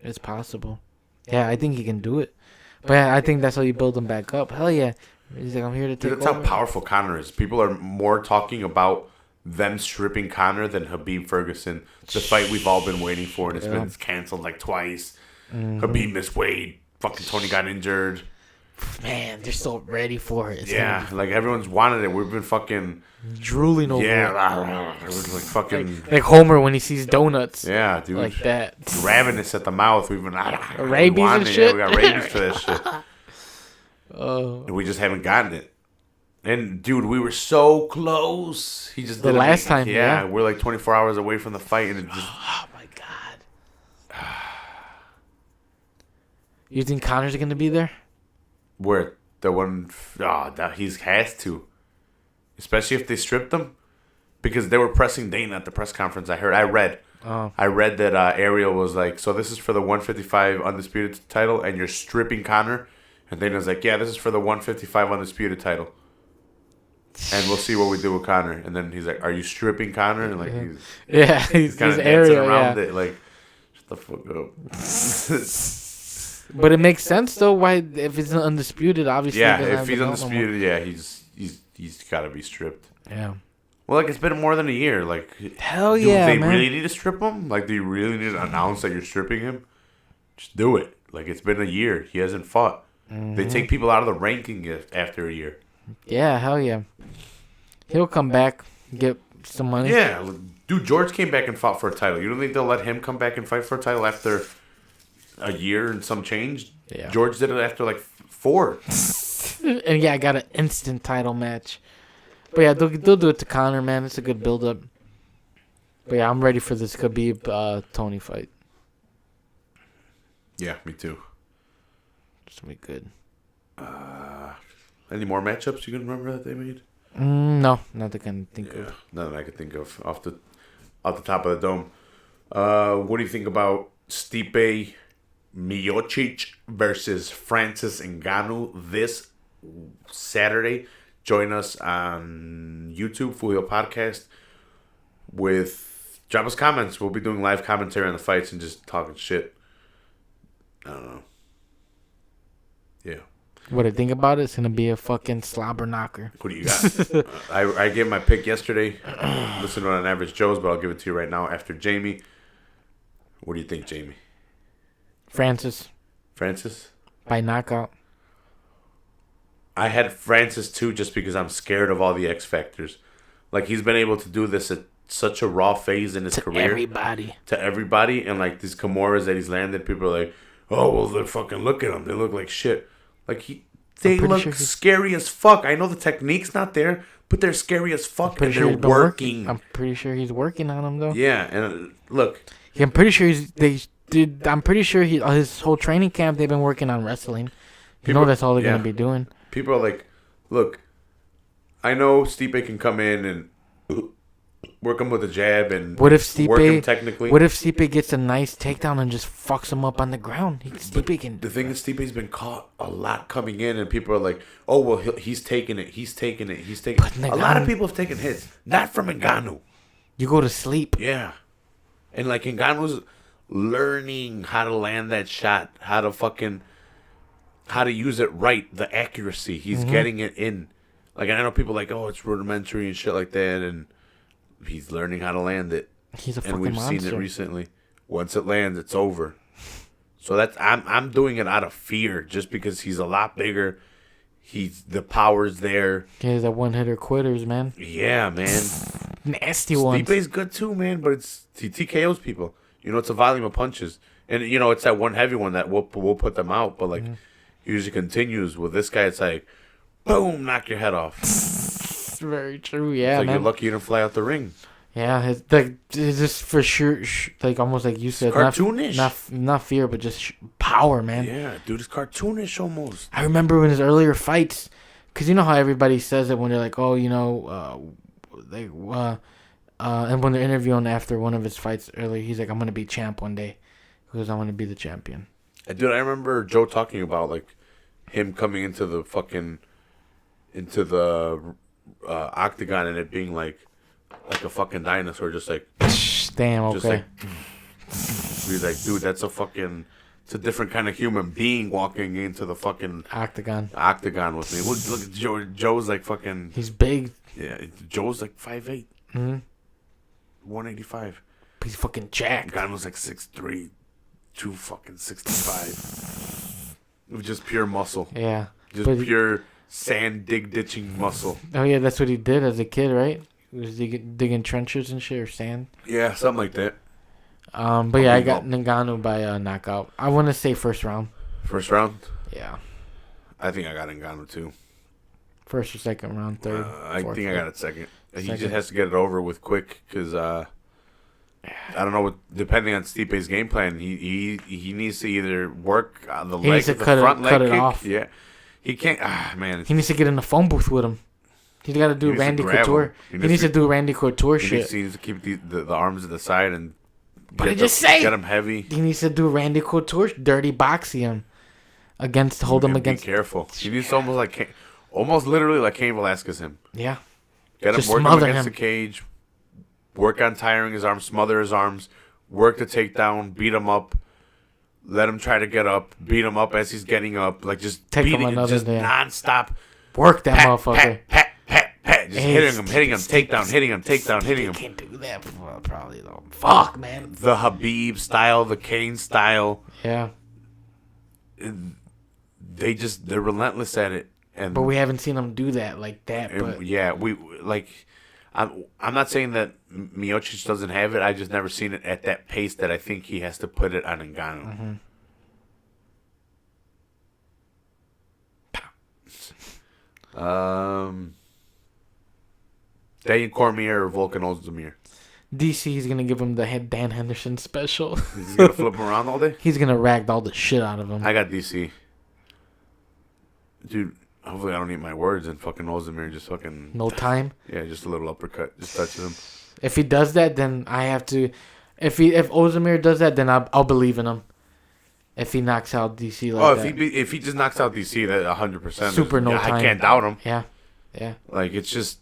It's possible. Yeah, I think he can do it. But yeah, I think that's how you build him back up. Hell yeah. He's like, I'm here to take over. That's how powerful Conor is. People are more talking about them stripping Conor than Khabib Ferguson. The fight we've all been waiting for, and it's been canceled like twice. Mm-hmm. Khabib missed weight. Fucking Tony got injured. Man, they're so ready for it. Like everyone's wanted it. We've been fucking drooling over it. Yeah, it was like fucking like Homer when he sees donuts. Yeah, dude, like that. Ravenous at the mouth. We've been rabies and shit. Yeah, we got rabies for that shit. We just haven't gotten it. And dude, we were so close. He just the last time. Yeah, we're like 24 hours away from the fight, and it just. Oh my god. You think Conor's gonna be there? Where the one? He has to, especially if they stripped him, because they were pressing Dana at the press conference. I read that Ariel was like, "So this is for the 155 undisputed title, and you're stripping Conor," and Dana's like, "Yeah, this is for the 155 undisputed title, and we'll see what we do with Conor." And then he's like, "Are you stripping Conor?" And like, he's kind of dancing around it, like, shut the fuck up. But it makes sense though. Why, if it's undisputed, obviously. Yeah, if he's undisputed, he's got to be stripped. Yeah. Well, like, it's been more than a year. Like, hell yeah, do they really need to strip him? Like, do you really need to announce that you're stripping him? Just do it. Like, it's been a year. He hasn't fought. Mm-hmm. They take people out of the ranking after a year. Yeah, hell yeah. He'll come back, get some money. Yeah, dude. George came back and fought for a title. You don't think they'll let him come back and fight for a title after a year and some change? Yeah. George did it after like 4. And yeah, I got an instant title match. But yeah, they'll do it to Conor, man. It's a good build-up. But yeah, I'm ready for this Khabib Tony fight. Yeah, me too. It's gonna be good. Any more matchups you can remember that they made? No, not that I can think of. None that I can think of off the top of the dome. What do you think about Stipe Miocic versus Francis Ngannou this Saturday? Join us on YouTube, Full Heel Podcast. Drop us comments. We'll be doing live commentary on the fights and just talking shit. I don't know. Yeah. What I think about it, it's gonna be a fucking slobber knocker. What do you got? I gave my pick yesterday. Listen to an Average Joe's, but I'll give it to you right now after Jamie. What do you think, Jamie? Francis? By knockout. I had Francis too, just because I'm scared of all the X factors. Like, he's been able to do this at such a raw phase in his career. To everybody. And like these Kimuras that he's landed, people are like, oh, well, they fucking look at him. They look like shit. Like, they look scary as fuck. I know the technique's not there, but they're scary as fuck. And they're working. I'm pretty sure he's working on them though. Yeah, and look. Yeah, I'm pretty sure I'm pretty sure his whole training camp they've been working on wrestling. You know that's all they're gonna be doing. People are like, look, I know Stipe can come in and work him with a jab and work him technically. What if Stipe gets a nice takedown and just fucks him up on the ground? The thing is, Stipe's been caught a lot coming in, and people are like, oh, well, he's taking it. A lot of people have taken hits. Not from Ngannou. You go to sleep. Yeah. And like Ngannou's learning how to land that shot, how to use it right, the accuracy. He's getting it in. Like, I know people are like, oh, it's rudimentary and shit like that, and he's learning how to land it. He's a fucking monster. And we've seen it recently. Once it lands, it's over. So I'm doing it out of fear, just because he's a lot bigger. The power's there. He's a one-hitter quitters, man. Yeah, man. Nasty ones. Stipe's good too, man, but he TKOs people. You know, it's a volume of punches. And, it's that one heavy one that we'll put them out, but, like, usually continues. With this guy, it's like, boom, knock your head off. It's very true, yeah, man. You're lucky you didn't fly out the ring. Yeah, it's just for sure, like, almost like you said. It's cartoonish. Not fear, but just power, man. Yeah, dude, it's cartoonish almost. I remember in his earlier fights, because you know how everybody says it when they're like, oh, and when they're interviewing after one of his fights earlier, he's like, I'm going to be champ one day. Because I want to be the champion. Dude, I remember Joe talking about, like, him coming into the octagon and it being like a fucking dinosaur, just like, damn, okay. Just like, he's like, dude, it's a different kind of human being walking into the fucking octagon with me. Look at Joe. Joe's like fucking. He's big. Yeah, Joe's like 5'8". 185. He's fucking jacked. Ngannou's like 6'3", 265. It was just pure muscle. Yeah. Just pure sand ditching muscle. Oh yeah, that's what he did as a kid, right? He was digging trenches and shit, or sand. Yeah, something like that. But yeah, I got Ngannou by knockout. I want to say first round. First round? Yeah. I think I got Ngannou too. First or second round, third. I think I got it second. He just has to get it over with quick because I don't know. Depending on Stipe's game plan, he needs to either work on the leg, the front leg kick. Off. Yeah, he can't. Man, he needs to get in the phone booth with him. He's got to do Randy Couture. He needs to do Randy Couture shit. He needs to keep the arms to the side and get him heavy. He needs to do Randy Couture, dirty boxing him hold him against. Be careful. He needs to almost literally like Cain Velasquez him. Yeah. Get him working against the cage. Work on tiring his arms, smother his arms, work the takedown, beat him up, let him try to get up, beat him up as he's getting up, like just beating him nonstop. Work that motherfucker. Pat. Just hitting him, takedown, hitting him. He can't do that probably though. Fuck, man. The Habib style, the Kane style. Yeah. They're relentless at it. But we haven't seen them do that like that. But yeah, I'm not saying that Miocic doesn't have it. I just never seen it at that pace that I think he has to put it on Ngannou. Daniel Cormier or Volkan Ozdemir? DC, he's going to give him the Dan Henderson special. He's going to flip him around all day? He's going to ragdoll the shit out of him. I got DC. Dude, hopefully I don't eat my words and fucking Ozdemir just fucking... No time? Yeah, just a little uppercut. Just touches him. If he does that, then I have to... If Ozdemir does that, then I'll believe in him. If he knocks out DC like that. If he just knocks out DC, that 100%. Super no time. I can't doubt him. Yeah. Like, it's just...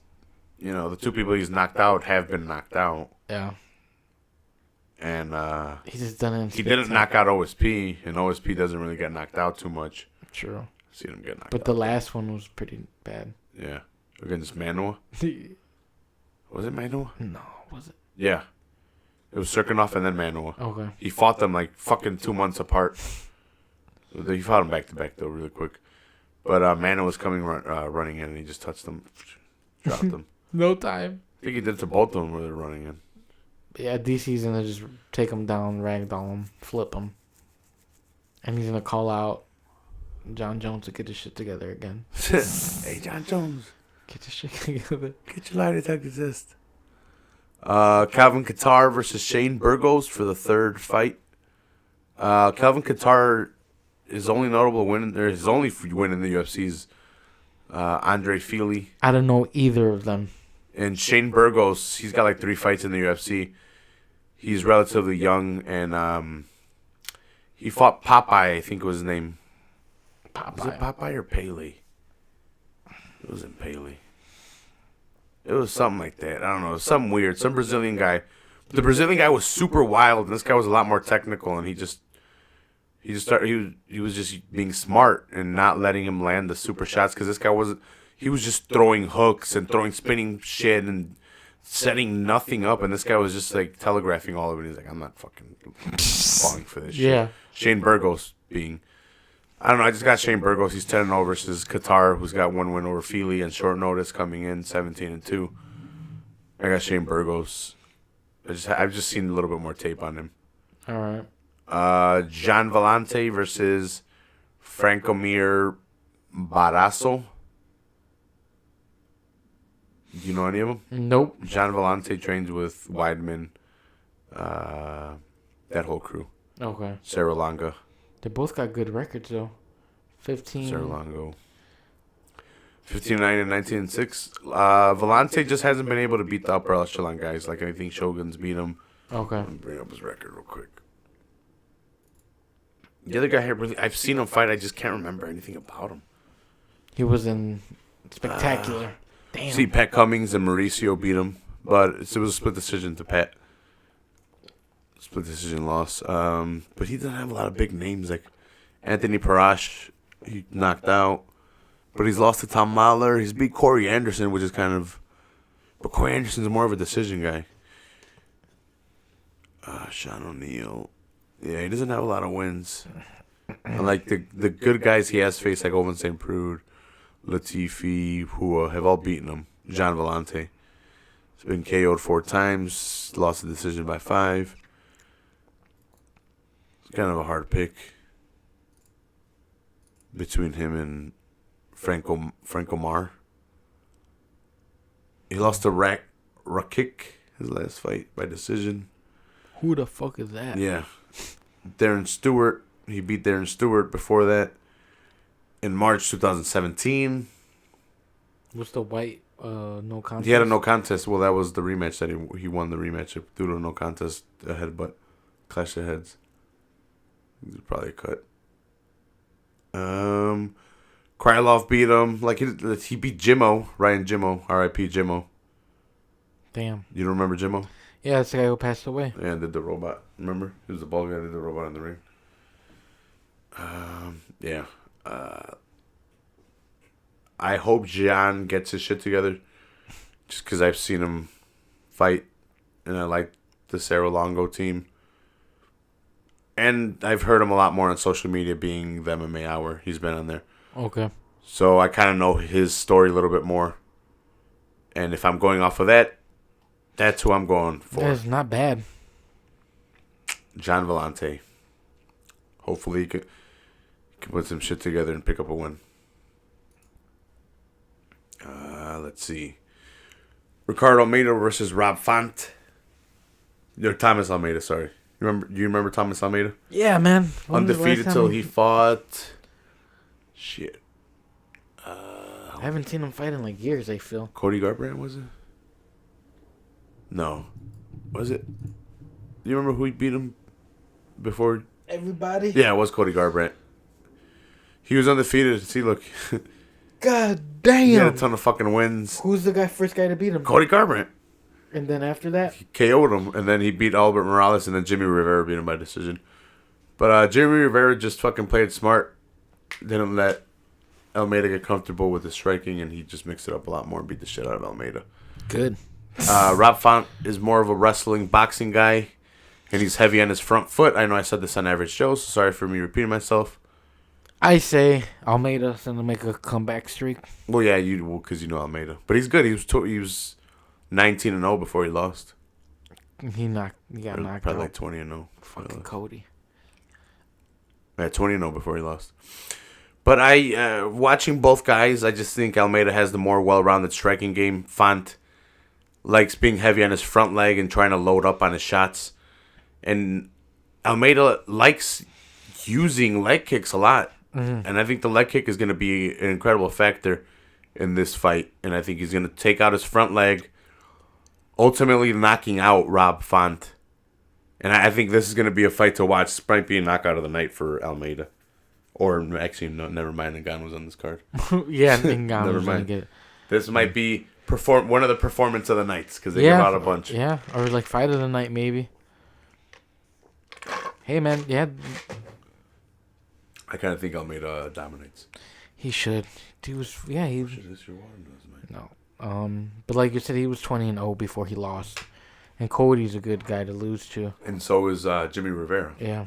the two people he's knocked out have been knocked out. Yeah. And he's just done it. He didn't knock out OSP, and OSP doesn't really get knocked out too much. True. Seen him get knocked out. But the last one was pretty bad. Yeah. Against Manoa? Was it Manoa? No, was it? Yeah. It was Serkinov and then Manoa. Okay. He fought them like fucking 2 months apart. He fought them back to back though, really quick. But Manoa was coming running in, and he just touched them, dropped them. No time. I think he did to both of them where they're running in. Yeah, DC's gonna just take him down, ragdoll him, flip him, and he's gonna call out John Jones to get his shit together again. Hey, John Jones, get your shit together. Get your lie detector test. Calvin Kattar versus Shane Burgos for the third fight. Calvin Kattar, his only notable win, or his only win in the UFC is Andre Fili. I don't know either of them. And Shane Burgos, he's got like 3 fights in the UFC. He's relatively young, and he fought Popeye, I think was his name. Popeye. Was it Popeye or Paley? It wasn't Paley. It was something like that. I don't know. It was something weird. Some Brazilian guy. The Brazilian guy was super wild, and this guy was a lot more technical, and he was just being smart and not letting him land the super shots, because this guy he was just throwing hooks and throwing spinning shit and setting nothing up, and this guy was just like telegraphing all of it. He's like, I'm not fucking falling for this shit. Yeah. Shane Burgos being, I don't know, I just got Shane Burgos. He's 10-0 versus Kattar, who's got 1 win over Fili and short notice coming in 17-2. I got Shane Burgos. I've just seen a little bit more tape on him. All right. Gian Vellante versus Francomir Barrasso. Do you know any of them? Nope. Gian Vellante trains with Weidman. That whole crew. Okay. Sarah Longa. They both got good records though. 15. Sarah Longo. 15-9 and 19-6. Vellante just hasn't been able to beat the upper echelon guys. Like I think Shogun's beat him. Okay. Let me bring up his record real quick. The other guy here, really, I've seen him fight. I just can't remember anything about him. He was in Spectacular. Damn. See, Pat Cummings and Mauricio beat him, but it was a split decision to Pat. Split decision loss. But he doesn't have a lot of big names like Anthony Parash. He knocked out, but he's lost to Tom Mahler. He's beat Corey Anderson, which is kind of, but Corey Anderson's more of a decision guy. Sean O'Neill. Yeah, he doesn't have a lot of wins. And like the good guys he has faced, like Owen St. Prude, Latifi, Hua, have all beaten him. Gian Vellante. He's been KO'd 4 times, lost the decision by 5. It's kind of a hard pick between him and Franco Mar. He lost to Rakik his last fight by decision. Who the fuck is that? Yeah. Darren Stewart. He beat Darren Stewart before that in March 2017. What's the white no contest? He had a no contest. Well, that was the rematch that he won the rematch due to a no contest, a headbutt, clash of heads. Probably a cut. Krylov beat him. Like he beat Jimmo, Ryan Jimmo, R.I.P. Jimmo. Damn. You don't remember Jimmo? Yeah, that's the guy who passed away. Yeah, did the robot. Remember? He was the bald guy that did the robot in the ring. Yeah. I hope Gian gets his shit together. Just because I've seen him fight. And I like the Cerro Longo team. And I've heard him a lot more on social media being the MMA Hour. He's been on there. Okay. So I kind of know his story a little bit more. And if I'm going off of that, that's who I'm going for. That's not bad. Gian Vellante. Hopefully he could put some shit together and pick up a win. Let's see. Ricardo Almeida versus Rob Font. Thomas Almeida, sorry. Do you remember Thomas Almeida? Yeah, man. Undefeated till he fought. Shit. I haven't seen him fight in like years, I feel. Cody Garbrandt, was it? No. Was it? Do you remember who he beat him before? Everybody? Yeah, it was Cody Garbrandt. He was undefeated. See, look. God damn. He had a ton of fucking wins. Who's the first guy to beat him? Cody Garbrandt. And then after that? He KO'd him, and then he beat Albert Morales, and then Jimmy Rivera beat him by decision. But Jimmy Rivera just fucking played smart. Didn't let Almeida get comfortable with his striking, and he just mixed it up a lot more and beat the shit out of Almeida. Good. Rob Font is more of a wrestling, boxing guy, and he's heavy on his front foot. I know I said this on Average Joe, so sorry for me repeating myself. I say Almeida's going to make a comeback streak. Well, yeah, because you know Almeida. But he's good. He was 19-0 before he lost. He got knocked probably out. Like 20-0. Fucking Cody. Yeah, 20-0 before he lost. But watching both guys, I just think Almeida has the more well-rounded striking game. Font likes being heavy on his front leg and trying to load up on his shots. And Almeida likes using leg kicks a lot. Mm-hmm. And I think the leg kick is going to be an incredible factor in this fight. And I think he's going to take out his front leg, ultimately knocking out Rob Font. And I think this is going to be a fight to watch. This might be a knockout of the night for Almeida. Or actually, no, never mind. Ngannou was on this card. Yeah, Ngannou was going to get it. This might be one of the performance of the nights because they give out a bunch. Yeah, or like fight of the night maybe. Hey, man, yeah. I kind of think Almeida dominates. He should. He was, yeah. He should this your water nose, man. No. But like you said, he was 20-0 before he lost. And Cody's a good guy to lose to. And so is Jimmy Rivera. Yeah.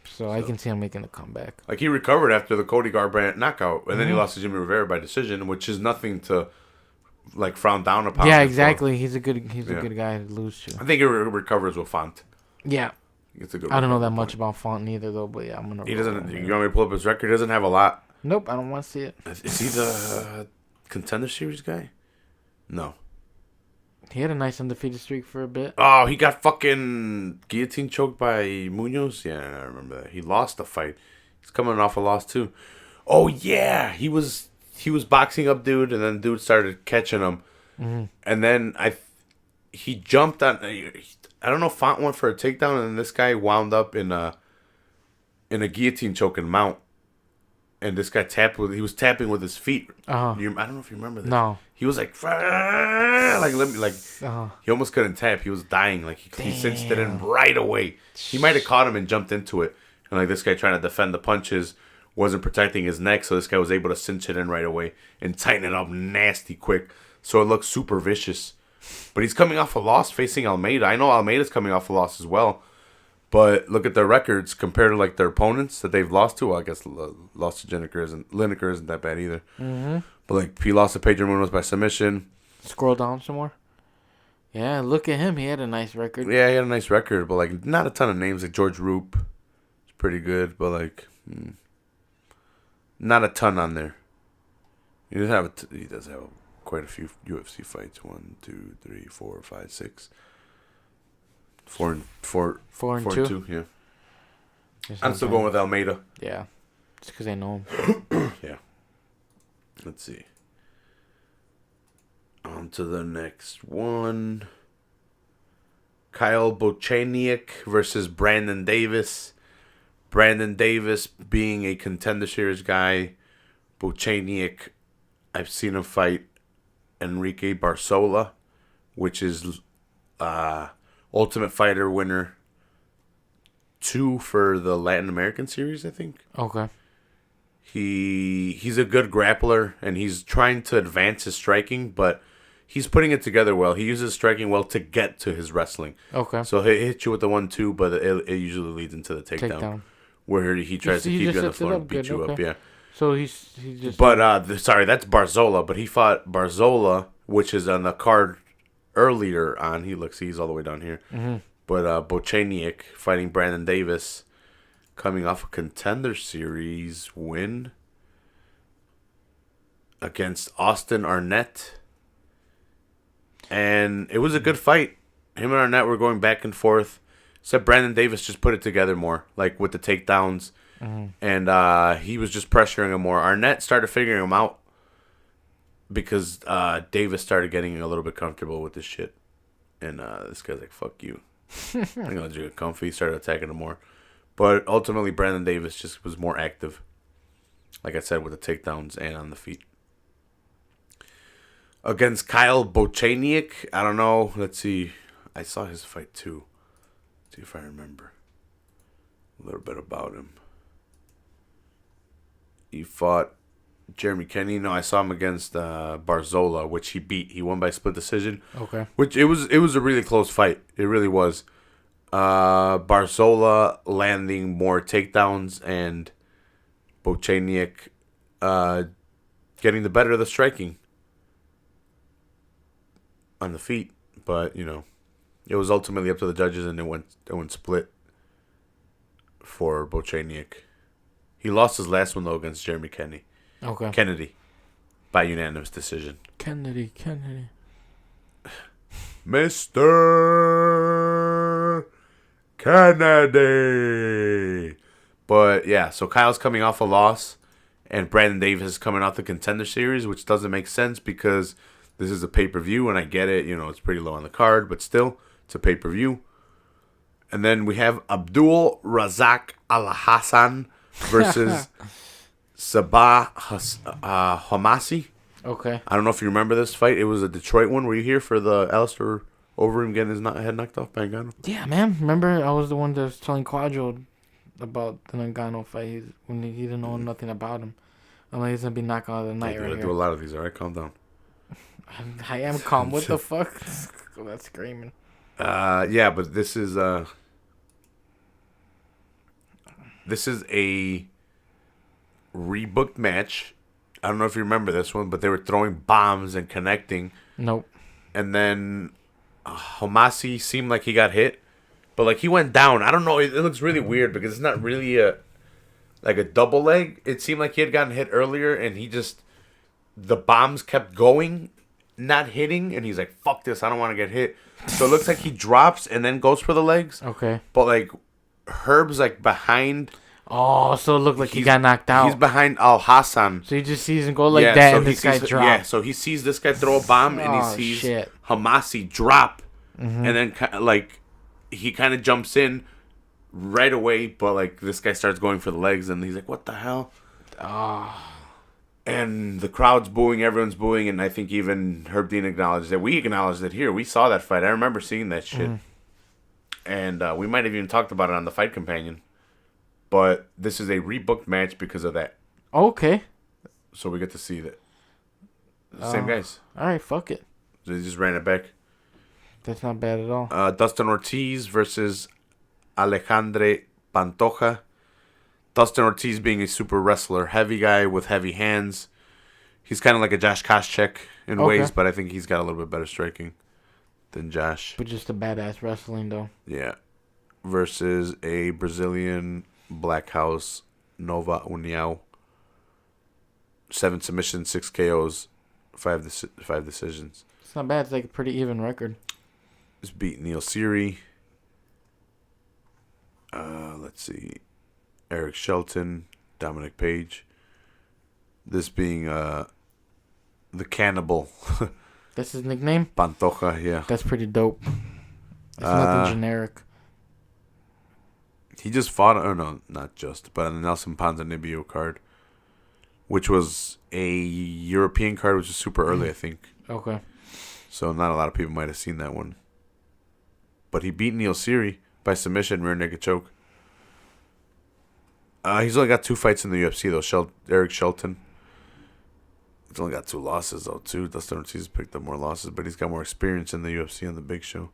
So I can see him making a comeback. Like, he recovered after the Cody Garbrandt knockout, and then he lost to Jimmy Rivera by decision, which is nothing to, like, frown down upon. Yeah, exactly. He's a good guy to lose to. I think he recovers with Font. Yeah. It's a good. I don't know that much about Font neither, though. But yeah, I'm gonna. He doesn't. You want me to pull up his record? He doesn't have a lot. Nope, I don't want to see it. Is he the Contender Series guy? No. He had a nice undefeated streak for a bit. Oh, he got fucking guillotine choked by Munoz. Yeah, I remember that. He lost the fight. He's coming off a loss too. Oh yeah, he was boxing up dude, and then dude started catching him, and then he jumped on. I don't know. Font went for a takedown, and this guy wound up in a guillotine choke and mount. And this guy he was tapping with his feet. I don't know if you remember this. No. He was like he almost couldn't tap. He was dying. Like he cinched it in right away. He might have caught him and jumped into it. And like this guy trying to defend the punches wasn't protecting his neck, so this guy was able to cinch it in right away and tighten it up nasty quick. So it looked super vicious. But he's coming off a loss facing Almeida. I know Almeida's coming off a loss as well. But look at their records compared to like their opponents that they've lost to. Well, I guess lost to Lineker isn't that bad either. Mm-hmm. But like he lost to Pedro Munoz by submission. Scroll down some more. Yeah, look at him. He had a nice record. Yeah, he had a nice record, but like not a ton of names. Like George Roop, it's pretty good, but like not a ton on there. He does have quite a few UFC fights. 1, 2, 3, 4, 5, 6. 4 and 2. Yeah. I'm still going with Almeida. Yeah. It's because I know him. Yeah. Let's see. On to the next one. Kyle Bochaniak versus Brandon Davis. Brandon Davis being a Contender Series guy. Bochaniak, I've seen him fight Enrique Barzola, which is Ultimate Fighter winner 2 for the Latin American series, I think. Okay. He's a good grappler, and he's trying to advance his striking, but he's putting it together well. He uses striking well to get to his wrestling. Okay. So he hit you with the 1-2, but it usually leads into the takedown. Where he tries to keep you on the floor and beat you up, yeah. So he just... But, sorry, that's Barzola, but he fought Barzola, which is on the card earlier on. He's all the way down here. Mm-hmm. But Bochaniak fighting Brandon Davis, coming off a Contender Series win against Austin Arnett. And it was a good fight. Him and Arnett were going back and forth. Except Brandon Davis just put it together more, like with the takedowns. Mm-hmm. And he was just pressuring him more. Arnett started figuring him out because Davis started getting a little bit comfortable with this shit. And this guy's like, fuck you. I'm going to let you get comfy. He started attacking him more. But ultimately, Brandon Davis just was more active. Like I said, with the takedowns and on the feet. Against Kyle Bochaniak, I don't know. Let's see. I saw his fight too. See if I remember a little bit about him. He fought Jeremy Kenney. No, I saw him against Barzola, which he beat. He won by split decision. Okay. Which it was a really close fight. It really was. Barzola landing more takedowns and Bochaniak getting the better of the striking on the feet. But, you know, it was ultimately up to the judges, and it went split for Bochaniak. He lost his last one, though, against Jeremy Kennedy. Okay. Kennedy. By unanimous decision. Kennedy. Mr. Kennedy. But, yeah, so Kyle's coming off a loss, and Brandon Davis is coming off the Contender Series, which doesn't make sense because this is a pay-per-view, and I get it. You know, it's pretty low on the card, but still, it's a pay-per-view. And then we have Abdul Razak Al-Hassan versus Sabah Hamasi. Okay. I don't know if you remember this fight. It was a Detroit one. Were you here for the Alistair Overeem getting his head knocked off by Ngannou? Yeah, man. Remember, I was the one that was telling Quadro about the Ngannou fight when he didn't know nothing about him. I'm like, he's going to be knocked out of the night right here. I do a lot of these, all right? Calm down. I am calm. What the fuck? That's screaming. Yeah, but this is a rebooked match. I don't know if you remember this one, but they were throwing bombs and connecting. Nope. And then Homasi seemed like he got hit, But like he went down. I don't know. It looks really weird because it's not really a double leg. It seemed like he had gotten hit earlier, and the bombs kept going, not hitting, and he's like, "Fuck this! I don't want to get hit." So it looks like he drops and then goes for the legs. Okay. But like Herb's like behind. Oh, so it looked like he got knocked out. He's behind Al Hassan. So he just sees him go like that, so and this guy drops. Yeah, so he sees this guy throw a bomb, and he sees Hamasi drop, and then like he kind of jumps in right away, but like this guy starts going for the legs, and he's like, "What the hell?" And the crowd's booing, everyone's booing, and I think even Herb Dean acknowledged that. We acknowledged it here. We saw that fight. I remember seeing that shit, and we might have even talked about it on the Fight Companion. But this is a rebooked match because of that. Okay. So we get to see that. Same guys. All right, fuck it. They just ran it back. That's not bad at all. Dustin Ortiz versus Alejandro Pantoja. Dustin Ortiz being a super wrestler, heavy guy with heavy hands. He's kind of like a Josh Koscheck in ways, but I think he's got a little bit better striking than Josh. But just a badass wrestling, though. Yeah. Versus a Brazilian Black House, Nova União. 7 submissions, 6 KOs, 5 decisions. It's not bad. It's like a pretty even record. He's beat Neil Seary. Let's see. Eric Shelton, Dominic Page. This being the Cannibal. That's his nickname? Pantoja, yeah. That's pretty dope. It's nothing generic. He just fought, not just, but on the Nelson Ponzinibbio card, which was a European card, which was super early, I think. Okay. So not a lot of people might have seen that one. But he beat Neil Seary by submission, rear naked choke. He's only got 2 fights in the UFC, though. Eric Shelton. He's only got 2 losses, though, too. Dustin Ortiz picked up more losses, but he's got more experience in the UFC on the big show.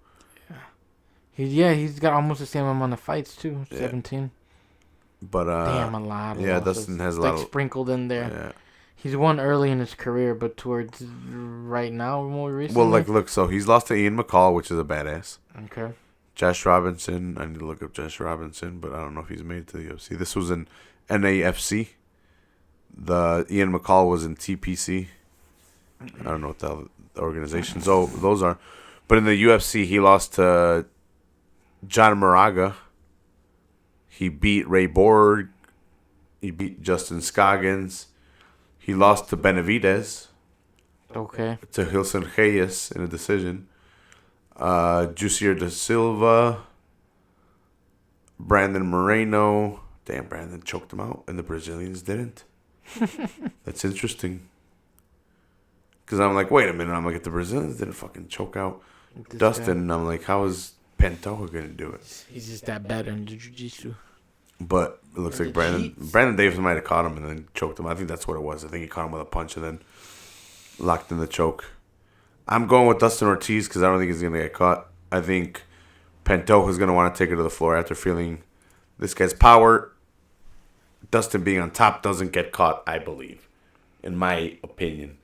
He's got almost the same amount of fights, too. 17. But, damn, a lot of losses. Dustin has a lot of... sprinkled in there. Yeah. He's won early in his career, but towards right now, more recently. Well, look, so he's lost to Ian McCall, which is a badass. Okay. Josh Robinson. I need to look up Josh Robinson, but I don't know if he's made it to the UFC. This was in NAFC. The Ian McCall was in TPC. I don't know what the organizations those are. But in the UFC, he lost to John Moraga. He beat Ray Borg. He beat Justin Scoggins. He lost to Benavidez. Okay. To Hilson Reyes in a decision. Jussier da Silva. Brandon Moreno. Damn, Brandon choked him out, and the Brazilians didn't. That's interesting. Because I'm like, wait a minute. I'm like, if the Brazilians didn't fucking choke out Dustin, and I'm like, how is Pantoja going to do it? He's just that bad in jiu-jitsu. But it looks like Brandon Davis might have caught him and then choked him. I think that's what it was. I think he caught him with a punch and then locked in the choke. I'm going with Dustin Ortiz because I don't think he's going to get caught. I think Pantoja is going to want to take it to the floor after feeling this guy's power. Dustin being on top doesn't get caught, I believe, in my opinion.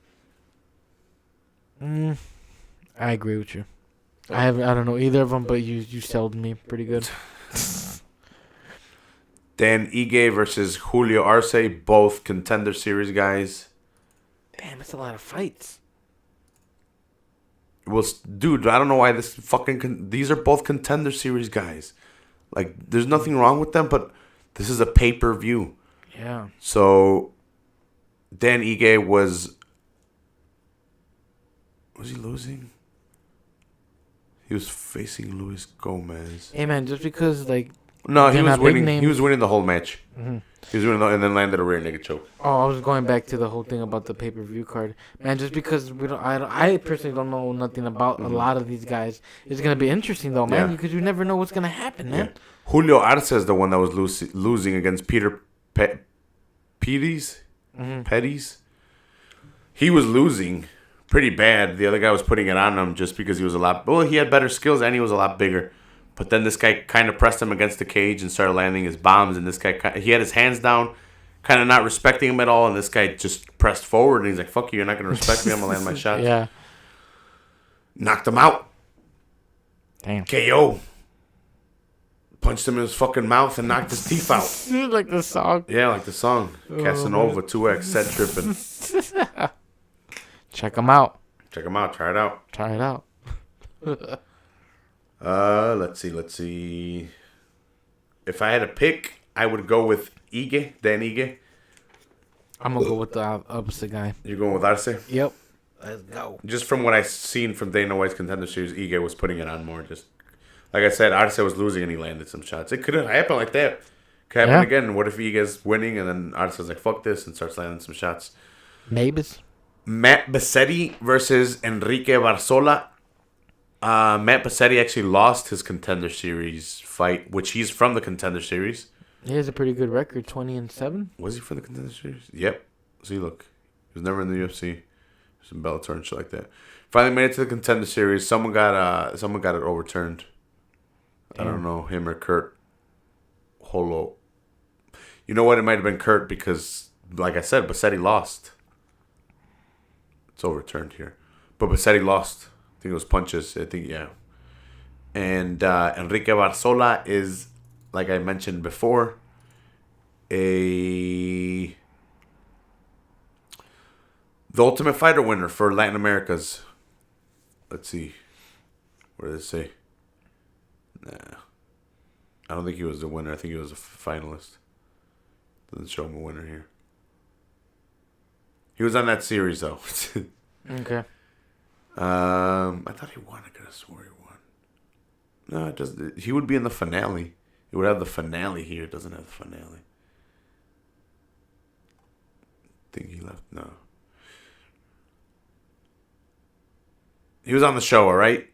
I agree with you. I don't know either of them, but you sold me pretty good. Dan Ige versus Julio Arce, both Contender Series guys. Damn, that's a lot of fights. Well, dude, I don't know why these are both Contender Series guys. Like, there's nothing wrong with them, but this is a pay-per-view. Yeah. So, Dan Ige was he losing? He was facing Luis Gomez. Hey, man, just because, like... No, he was winning. He was winning the whole match. Mm-hmm. He was winning, and then landed a rear naked choke. Oh, I was going back to the whole thing about the pay-per-view card, man. Just because I personally don't know nothing about a lot of these guys. It's gonna be interesting though, man, because you never know what's gonna happen, man. Yeah. Julio Arce is the one that was losing against Peter Pettis. Pettis. He was losing pretty bad. The other guy was putting it on him just because he was he had better skills and he was a lot bigger. But then this guy kind of pressed him against the cage and started landing his bombs. And this guy, he had his hands down, kind of not respecting him at all. And this guy just pressed forward. And he's like, fuck you, you're not going to respect me. I'm going to land my shots. Yeah. Knocked him out. Damn. KO. punched him in his fucking mouth and knocked his teeth out. Like the song. Yeah, like the song. Casanova, 2X, set tripping. Check him out. Check him out. Try it out. Try it out. Let's see. If I had to pick, I would go with Dan Ige. I'm going to go with the opposite guy. You're going with Arce? Yep. Let's go. Just from what I've seen from Dana White's Contender Series, Ige was putting it on more. Just like I said, Arce was losing and he landed some shots. It could have happened like that. Could happen again. What if Ige's winning and then Arce's like, fuck this, and starts landing some shots? Maybe. Matt Besetti versus Enrique Barzola. Matt Besetti actually lost his Contender Series fight, which he's from the Contender Series. He has a pretty good record, 20-7. Was he from the Contender Series? Yep. See, look. He was never in the UFC. He was in Bellator and shit like that. Finally made it to the Contender Series. Someone got it overturned. Damn. I don't know, him or Kurt Holo. You know what? It might have been Kurt because, like I said, Besetti lost. It's overturned here. But Besetti lost. I think it was punches. I think, yeah. And Enrique Barzola is, like I mentioned before, the Ultimate Fighter winner for Latin America's. Let's see. What did it say? Nah. I don't think he was the winner. I think he was a finalist. Doesn't show him a winner here. He was on that series, though. Okay. I thought he won. I could have swore he won. No, it doesn't. He would be in the finale. It would have the finale here. It doesn't have the finale. I think he left. No. He was on the show, all right?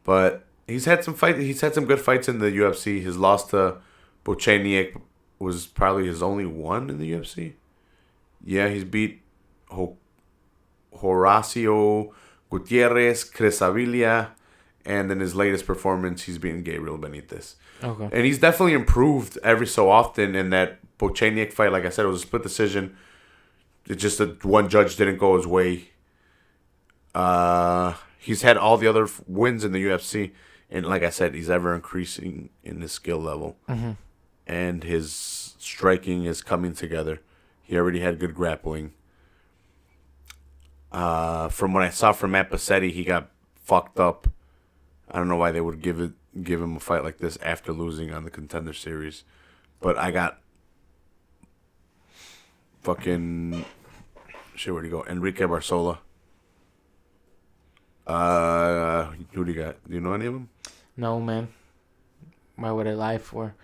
But he's had some fight. He's had some good fights in the UFC. His loss to Bocheniak was probably his only one in the UFC. Yeah, he's beat Horacio Gutierrez, Chris Avila, and in his latest performance, he's beaten Gabriel Benitez. Okay. And he's definitely improved every so often in that Bocheniak fight. Like I said, it was a split decision. It's just that one judge didn't go his way. He's had all the other wins in the UFC. And like I said, he's ever increasing in his skill level. Mm-hmm. And his striking is coming together. He already had good grappling. From what I saw from Matt Besetti, he got fucked up. I don't know why they would give him a fight like this after losing on the Contender Series. But I got fucking shit, where'd he go? Enrique Barzola. Who do you got? Do you know any of them? No, man. Why would I lie for?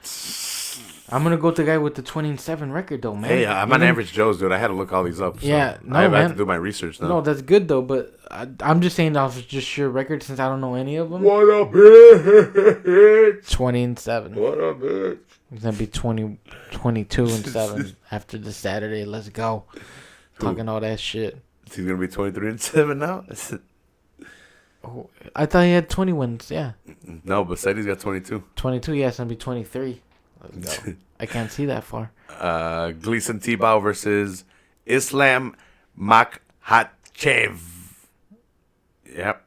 I'm gonna go with the guy with the 20-7 record, though, man. Hey, I'm on Average Joe's, dude. I had to look all these up. So yeah, no, I man. have to do my research now. No, that's good though, but I'm just saying off just sheer record since I don't know any of them. What up, bitch? 20-7. What up, bitch? It's gonna be 22-7 after this Saturday. Let's go. Talking all that shit. He's gonna be 23-7 now. Oh, I thought he had 20 wins. Yeah. No, Besetti's got 22. 22. Yeah, it's gonna be 23. Let's go. I can't see that far. Gleason Tebow versus Islam Makhachev. Yep,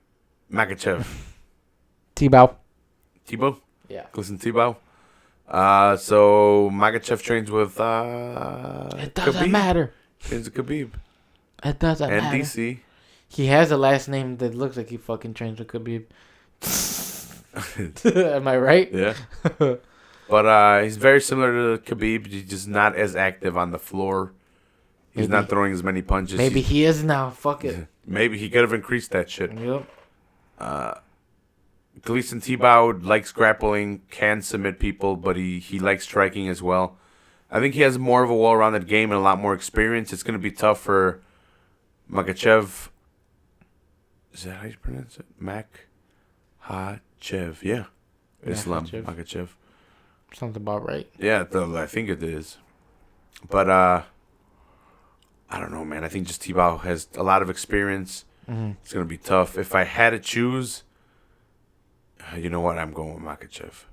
Makhachev. Tebow. Tebow? Yeah. Gleason Tebow. So Makhachev trains with It doesn't Khabib. matter. Trains with Khabib. It doesn't and matter. DC. He has a last name that looks like he fucking trains with Khabib. Am I right? Yeah. But he's very similar to Khabib. He's just not as active on the floor. He's not throwing as many punches. Maybe he is now. Fuck it. Maybe he could have increased that shit. Yep. Gleason Tebow likes grappling, can submit people, but he likes striking as well. I think he has more of a well-rounded game and a lot more experience. It's going to be tough for Makhachev. Is that how you pronounce it? Makhachev. Yeah. Islam Makhachev. Sounds about right. Yeah, I think it is. But I don't know, man. I think just Tebow has a lot of experience. Mm-hmm. It's going to be tough. If I had to choose, you know what? I'm going with Makhachev.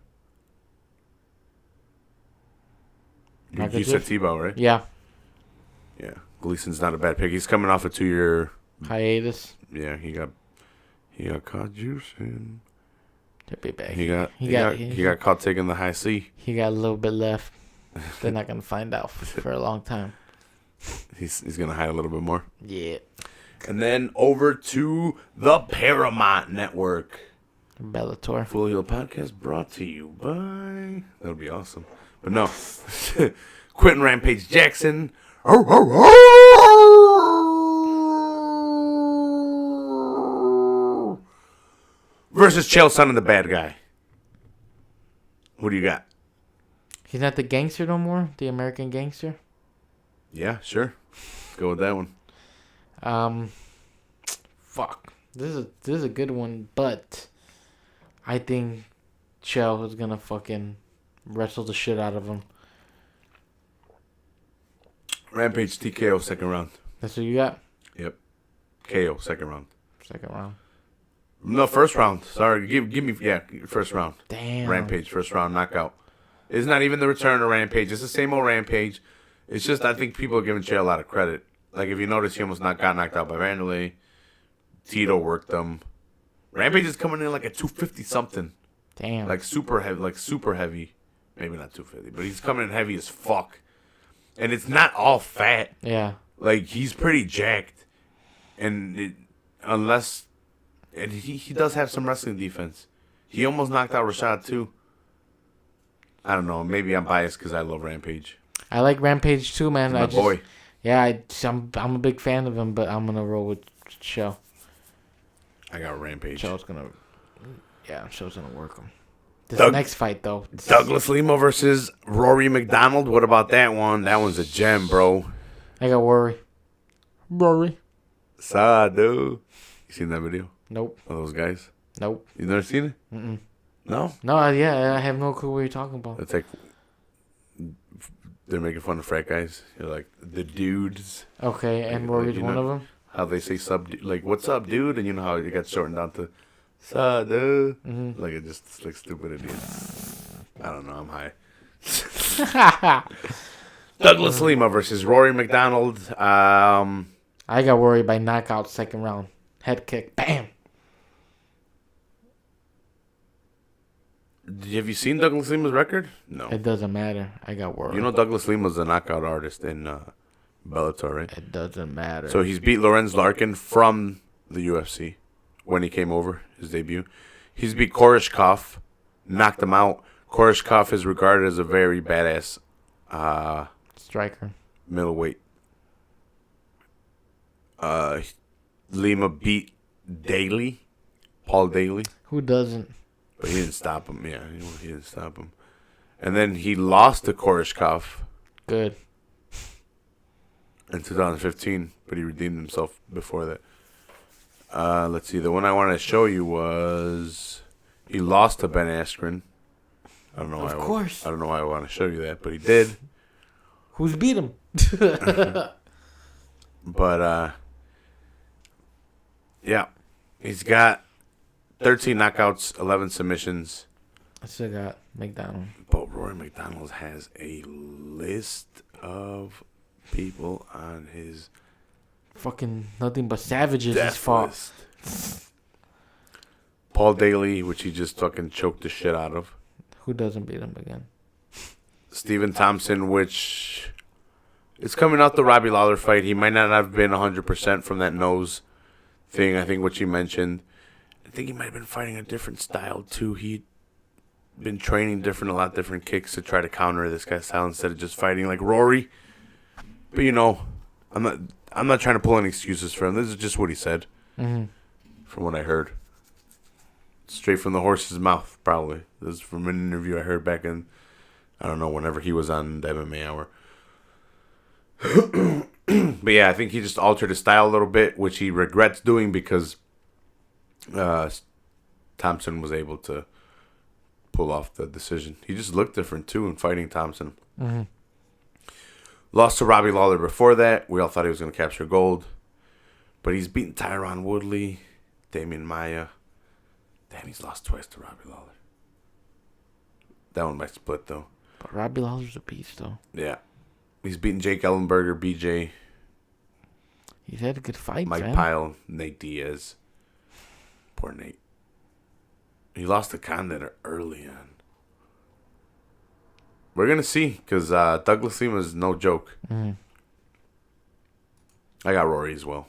You said Tebow, right? Yeah. Yeah. Gleason's not a bad pick. He's coming off a 2-year hiatus. Yeah, he got caught juicing. He'll be back. He got caught taking the high C. He got a little bit left. They're not gonna find out for a long time. He's gonna hide a little bit more. Yeah. And then over to the Paramount Network. Bellator. Full Heel Podcast brought to you by... That would be awesome. But no. Quentin Rampage Jackson. Versus Chael Sonnen the bad guy. Who do you got? He's not the gangster no more? The American gangster? Yeah, sure. Let's go with that one. Fuck. This is a good one, but I think Chael is gonna fucking wrestle the shit out of him. Rampage TKO second round. That's what you got? Yep. KO second round. Second round. No, first round. Sorry, give me first round. Damn. Rampage first round knockout. It's not even the return of Rampage. It's the same old Rampage. It's just I think people are giving Chael a lot of credit. Like if you notice, he almost got knocked out by Vanderlei. Tito worked him. Rampage is coming in like a 250 something. Damn. Like super heavy. Maybe not 250, but he's coming in heavy as fuck. And it's not all fat. Yeah. Like he's pretty jacked. And he does have some wrestling defense. He almost knocked out Rashad too. I don't know. Maybe I'm biased because I love Rampage. I like Rampage too, man. My boy. Yeah, I'm a big fan of him, but I'm gonna roll with Chael. I got Rampage. Chael's gonna work him. This next fight though. Douglas Lima versus Rory McDonald. What about that one? That one's a gem, bro. I got Rory. Sadu. You seen that video? Nope. Of those guys? Nope. You never seen it? Mm-mm. No? No, yeah, I have no clue what you're talking about. It's like they're making fun of frat guys. They're like the dudes. Okay, and Rory's one of them? How they say like, what's up, dude? And you know how it got shortened down to Sadu. Mm-hmm. Like, it just like stupid idiots. I don't know. I'm high. Douglas Lima versus Rory McDonald. I got Rory by knockout second round. Head kick. Bam. Have you seen Douglas Lima's record? No. It doesn't matter. I got Rory. You know Douglas Lima's a knockout artist in Bellator, right? It doesn't matter. So he's beat Lorenz Larkin from the UFC when he came over, his debut. He's beat Koreshkov, knocked him out. Koreshkov is regarded as a very badass striker. Middleweight. Lima beat Paul Daly. Who doesn't? But he didn't stop him. Yeah, he didn't stop him. And then he lost to Koreshkov. Good. In 2015, but he redeemed himself before that. Let's see. The one I wanted to show you was he lost to Ben Askren. I don't know why. Of course. I don't know why I want to show you that, but he did. Who's beat him? But yeah, he's got 13 knockouts, 11 submissions. I still got McDonald. But Rory McDonald has a list of people on his fucking nothing but savages his fault. Paul Daly, which he just fucking choked the shit out of. Who doesn't beat him again? Stephen Thompson, which is coming out the Robbie Lawler fight. He might not have been 100% from that nose thing, I think, what you mentioned. I think he might have been fighting a different style, too. He'd been training a lot different kicks to try to counter this guy's style instead of just fighting like Rory. But, you know, I'm not trying to pull any excuses for him. This is just what he said, from what I heard. Straight from the horse's mouth, probably. This is from an interview I heard back in, I don't know, whenever he was on the MMA Hour. But yeah, I think he just altered his style a little bit, which he regrets doing because Thompson was able to pull off the decision. He just looked different, too, in fighting Thompson. Mm-hmm. Lost to Robbie Lawler before that. We all thought he was going to capture gold. But he's beaten Tyron Woodley, Damian Maia. Damn, he's lost twice to Robbie Lawler. That one by split, though. But Robbie Lawler's a beast, though. Yeah. He's beaten Jake Ellenberger, BJ. He's had a good fight, Mike Pyle, Nate Diaz. Poor Nate. He lost to Condit early on. We're going to see, because Douglas Lima is no joke. Mm-hmm. I got Rory as well.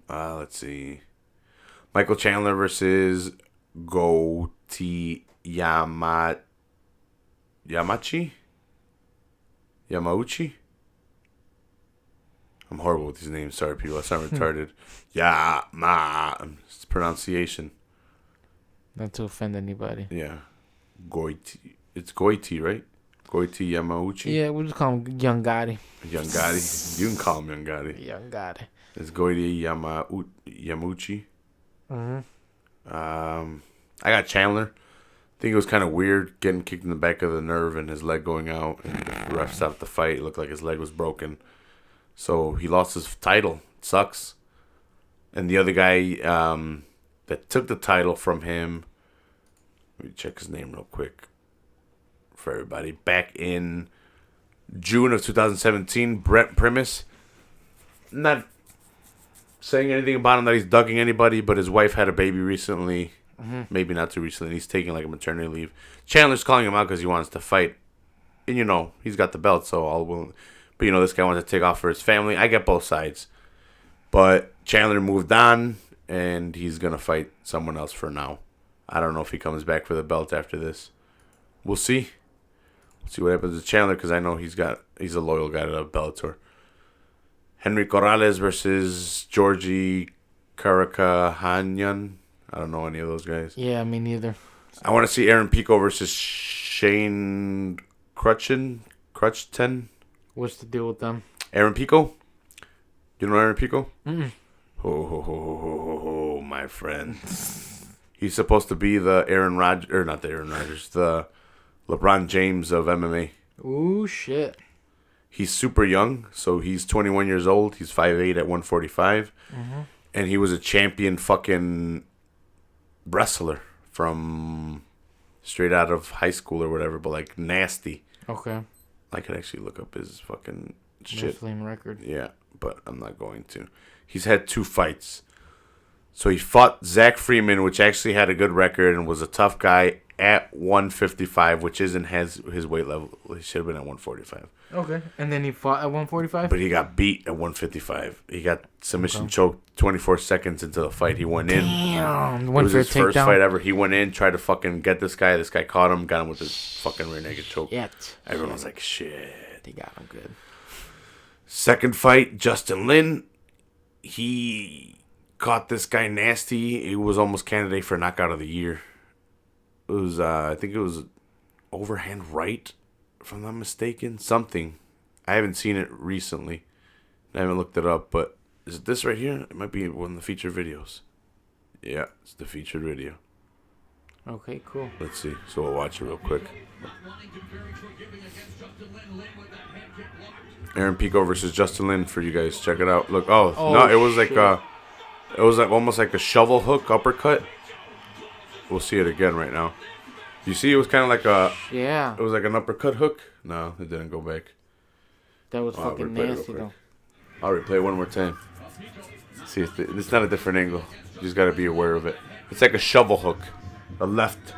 Let's see. Michael Chandler versus Yamauchi? I'm horrible with these names. Sorry, people. I sound retarded. It's pronunciation. Not to offend anybody. Yeah. Goiti. It's Goiti, right? Goiti Yamauchi? Yeah, we'll just call him Young Gotti. Young Gotti. You can call him Young Gotti. Young Gotti. It's Goiti Yamauchi. Mm-hmm. I got Chandler. I think it was kind of weird getting kicked in the back of the nerve and his leg going out. And the ref stopped the fight. It looked like his leg was broken. So he lost his title. It sucks. And the other guy that took the title from him, let me check his name real quick for everybody. Back in June of 2017, Brent Primus. Not saying anything about him that he's dugging anybody, but his wife had a baby recently. Mm-hmm. Maybe not too recently. He's taking like a maternity leave. Chandler's calling him out because he wants to fight. And, he's got the belt, so all will. But, this guy wants to take off for his family. I get both sides. But Chandler moved on, and he's going to fight someone else for now. I don't know if he comes back for the belt after this. We'll see. We'll see what happens to Chandler, because I know he's a loyal guy to Bellator. Henry Corrales versus Georgie Karakahanyan. I don't know any of those guys. Yeah, me neither. I want to see Aaron Pico versus Shane Crutchton. What's the deal with them? Aaron Pico? You know Aaron Pico? Mm-mm. Oh, my friend. He's supposed to be the the LeBron James of MMA. Ooh, shit. He's super young, so he's 21 years old. He's 5'8" at 145. Mm-hmm. And he was a champion fucking wrestler from straight out of high school or whatever, but like nasty. Okay. I could actually look up his fucking shit. Wrestling record. Yeah, but I'm not going to. He's had 2 fights. So he fought Zach Freeman, which actually had a good record and was a tough guy at 155, which isn't his weight level. He should have been at 145. Okay. And then he fought at 145? But he got beat at 155. He got submission choked 24 seconds into the fight. He went in. Damn. It was his first fight ever. He went in, tried to fucking get this guy. This guy caught him, got him with his fucking rear naked choke. Everyone was like, shit. He got him good. Second fight, Justin Lin. He caught this guy nasty. He was almost candidate for knockout of the year. It was, I think it was overhand right, if I'm not mistaken. Something. I haven't seen it recently. I haven't looked it up, but is it this right here? It might be one of the featured videos. Yeah, it's the featured video. Okay, cool. Let's see. So we'll watch it real quick. Aaron Pico versus Justin Lin for you guys. Check it out. Look, no, it was like almost like a shovel hook uppercut. We'll see it again right now. You see, it was kind of like it was like an uppercut hook. No, it didn't go back. That was fucking nasty, though. I'll replay it one more time. See, it's not a different angle. You just got to be aware of it. It's like a shovel hook. The left.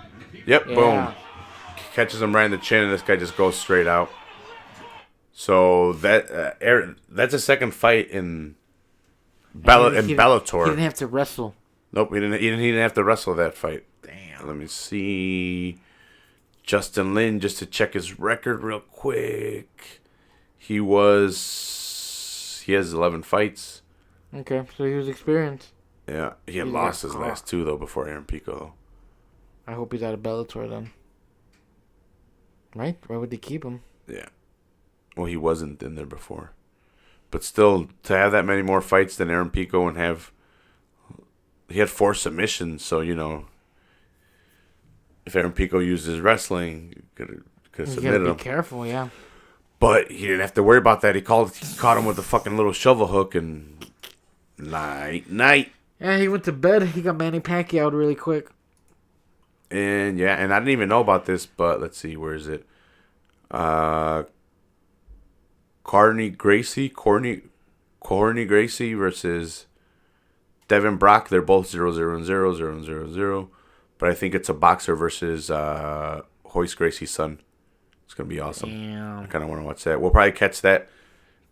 Yep, boom. Catches him right in the chin, and this guy just goes straight out. So that's a second fight in Bellator. He didn't have to wrestle. Nope, he didn't have to wrestle that fight. Damn. Let me see. Justin Lin, just to check his record real quick. He has 11 fights. Okay, so he was experienced. Yeah, he had lost his last 2 though before Aaron Pico. I hope he's out of Bellator then. Right? Why would they keep him? Yeah. Well, he wasn't in there before. But still, to have that many more fights than Aaron Pico and he had 4 submissions, so, if Aaron Pico uses wrestling, could have submitted him. You gotta be careful, yeah. But he didn't have to worry about that. He caught him with a fucking little shovel hook and night. Yeah, he went to bed. He got Manny Pacquiao out really quick. And I didn't even know about this, but let's see, where is it? Corny Gracie versus Devin Brock, they're both 0-0 and 0-0-0-0. But I think it's a boxer versus Royce Gracie's son. It's going to be awesome. Damn. I kind of want to watch that. We'll probably catch that.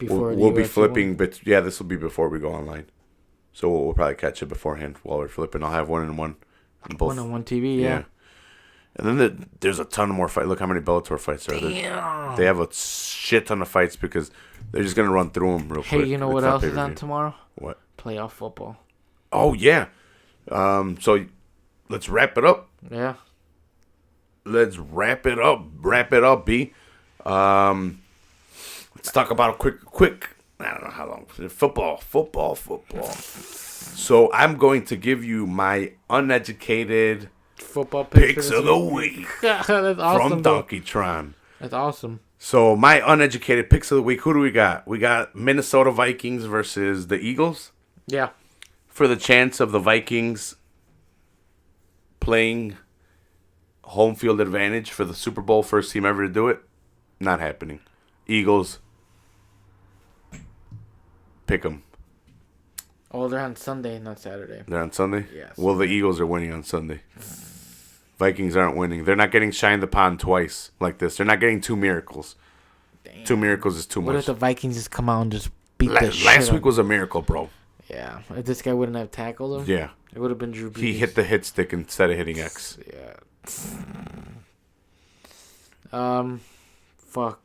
We'll be flipping, but yeah, this will be before we go online. So we'll probably catch it beforehand while we're flipping. I'll have 1-on-1. Both. 1-on-1 TV, yeah. And then there's a ton of more fights. Look how many Bellator fights are there. They have a shit ton of fights because they're just going to run through them real quick. Hey, you know what else is on tomorrow? What? Playoff football. Oh, yeah. So let's wrap it up. Yeah. Let's wrap it up. Wrap it up, B. Let's talk about a quick. I don't know how long. Football. So I'm going to give you my uneducated football picks of the week. That's awesome, from Donkeytron. That's awesome. So my uneducated picks of the week. Who do we got? We got Minnesota Vikings versus the Eagles. Yeah. For the chance of the Vikings playing home field advantage for the Super Bowl, first team ever to do it, not happening. Eagles, pick them. Oh, they're on Sunday, not Saturday. They're on Sunday? Yes. Well, the Eagles are winning on Sunday. Vikings aren't winning. They're not getting shined upon twice like this. They're not getting two miracles. Damn. 2 miracles is too much. What if the Vikings just come out and just beat the shit last week was a miracle, bro. Yeah. If this guy wouldn't have tackled him, yeah, it would have been Drew Brees. He hit the hit stick instead of hitting X. Yeah. Fuck.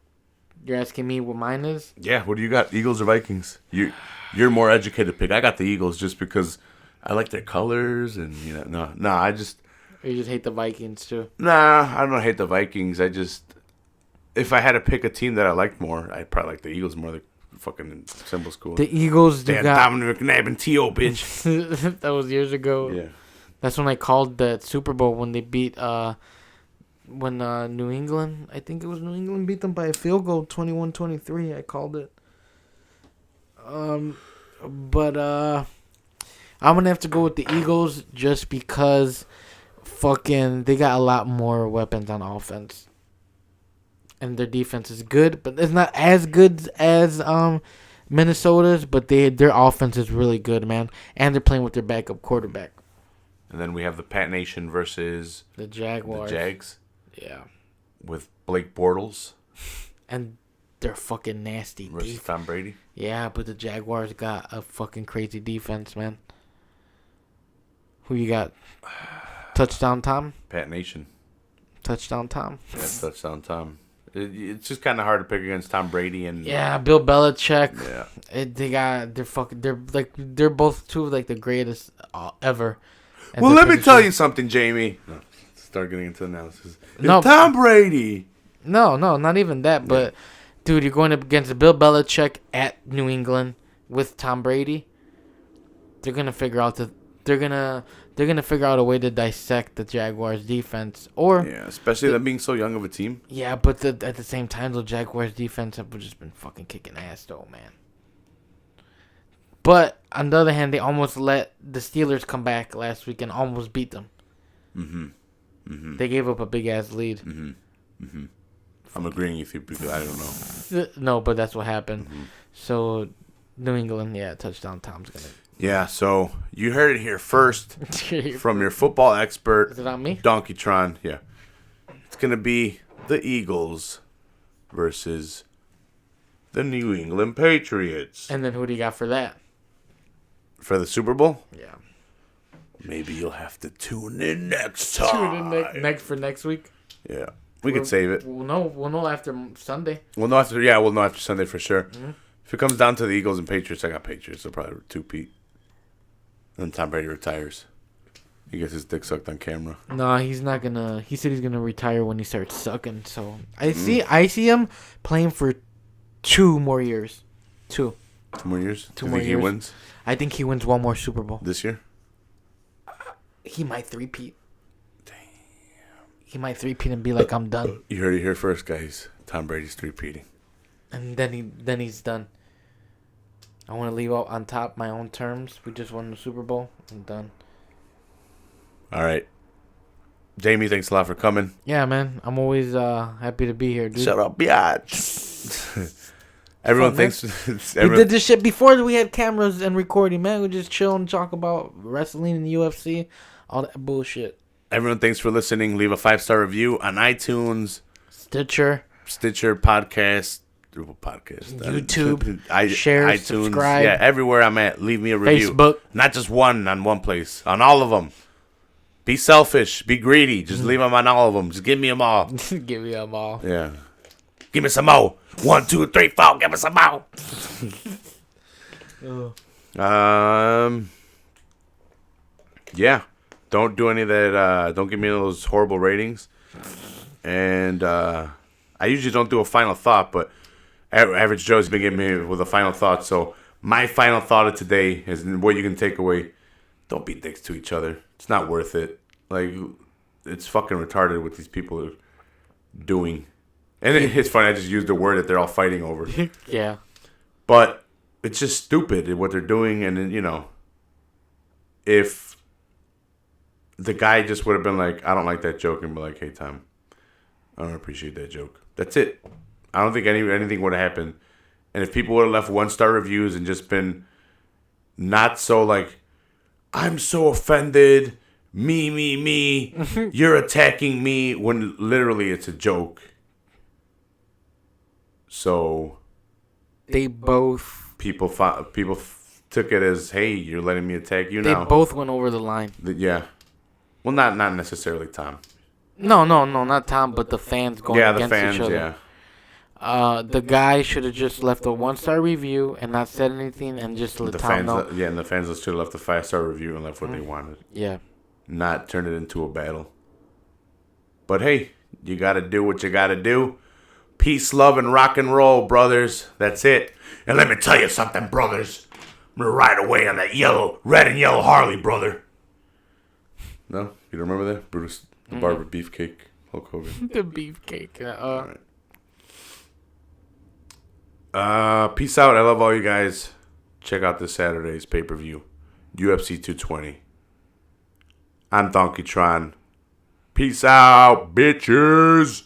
You're asking me what mine is? Yeah, what do you got? Eagles or Vikings? You're more educated pick. I got the Eagles just because I like their colors and I just Or you just hate the Vikings too? Nah, I don't hate the Vikings. I just if I had to pick a team that I liked more, I'd probably like the Eagles more. The fucking symbol's cool. The Eagles they had Dominic McNabb and T.O. bitch. That was years ago. Yeah. That's when I called that Super Bowl when they beat New England, I think it was New England, beat them by a field goal, 21-23. I called it. But I'm going to have to go with the Eagles just because fucking they got a lot more weapons on offense. And their defense is good, but it's not as good as Minnesota's, but their offense is really good, man. And they're playing with their backup quarterback. And then we have the Pat Nation versus the Jaguars. The Jags. Yeah. With Blake Bortles. And they're fucking nasty. Versus Tom Brady. Yeah, but the Jaguars got a fucking crazy defense, man. Who you got? Touchdown Tom? Pat Nation. Touchdown Tom. Yeah, touchdown Tom. It's just kind of hard to pick against Tom Brady and Bill Belichick. Yeah. They're both two of like the greatest ever. Well, let me tell you something, Jamie. No, start getting into analysis. It's Tom Brady. No, not even that. But, dude, you're going up against Bill Belichick at New England with Tom Brady. They're gonna figure out a way to dissect the Jaguars' defense, especially them being so young of a team. Yeah, but at the same time, the Jaguars' defense have just been fucking kicking ass, though, man. But on the other hand, they almost let the Steelers come back last week and almost beat them. They gave up a big ass lead. I'm agreeing with you because I don't know. No, but that's what happened. So New England, touchdown Tom's gonna. Yeah, so you heard it here first from your football expert. Is it on me? Donkeytron, yeah. It's going to be the Eagles versus the New England Patriots. And then who do you got for that? For the Super Bowl? Yeah. Maybe you'll have to tune in next time. Tune in for next week? Yeah. We could save it. We'll know after Sunday. We'll know after Sunday for sure. Mm-hmm. If it comes down to the Eagles and Patriots, I got Patriots. They'll probably two-peat. Then Tom Brady retires. He gets his dick sucked on camera. No, he's not gonna. He said he's gonna retire when he starts sucking. So I see him playing for 2 more years. 2 more years. 2 more years. He wins. I think he wins 1 more Super Bowl this year. He might 3-peat. Damn. He might 3-peat and be like, I'm done. You heard it here first, guys. Tom Brady's 3-peating. And then he's done. I want to leave out on top my own terms. We just won the Super Bowl. I'm done. All right. Jamie, thanks a lot for coming. Yeah, man. I'm always happy to be here, dude. Shut up, biatch. Everyone thinks... We did this shit before we had cameras and recording, man. We just chill and talk about wrestling and UFC. All that bullshit. Everyone, thanks for listening. Leave a 5-star review on iTunes. Stitcher podcast. YouTube. Share, iTunes, subscribe. Yeah, everywhere I'm at. Leave me a review. Facebook. Not just one on one place. On all of them. Be selfish. Be greedy. Just leave them on all of them. Just give me them all. Give me them all. Yeah. Give me some more. 1, 2, 3, 4. Give me some more. Yeah. Don't do any of that. Don't give me those horrible ratings. And I usually don't do a final thought, but Average Joe's been getting me with a final thought. So my final thought of today is what you can take away. Don't be dicks to each other. It's not worth it. Like, it's fucking retarded what these people are doing. And it's funny, I just used the word that they're all fighting over. Yeah. But it's just stupid what they're doing. And, you know, if the guy just would have been like, I don't like that joke, and be like, hey, Tom, I don't appreciate that joke. That's it. I don't think anything would have happened. And if people would have left 1-star reviews and just been not so like, I'm so offended, me, you're attacking me, when literally it's a joke. So they both people took it as, hey, you're letting me attack you now. They both went over the line. Yeah. Well, not necessarily Tom. No, not Tom, but the fans going against each other. Yeah. The guy should have just left a 1-star review and not said anything, and just let Tom know. Yeah, and the fans should have left a 5-star review and left what they wanted. Yeah. Not turn it into a battle. But hey, you got to do what you got to do. Peace, love, and rock and roll, brothers. That's it. And let me tell you something, brothers. I'm going to ride away on that red and yellow Harley, brother. No? You don't remember that? Brutus the Barber Beefcake, Hulk Hogan. The Beefcake. All right. Peace out. I love all you guys. Check out this Saturday's pay-per-view. UFC 220. I'm Donkey Tron. Peace out, bitches.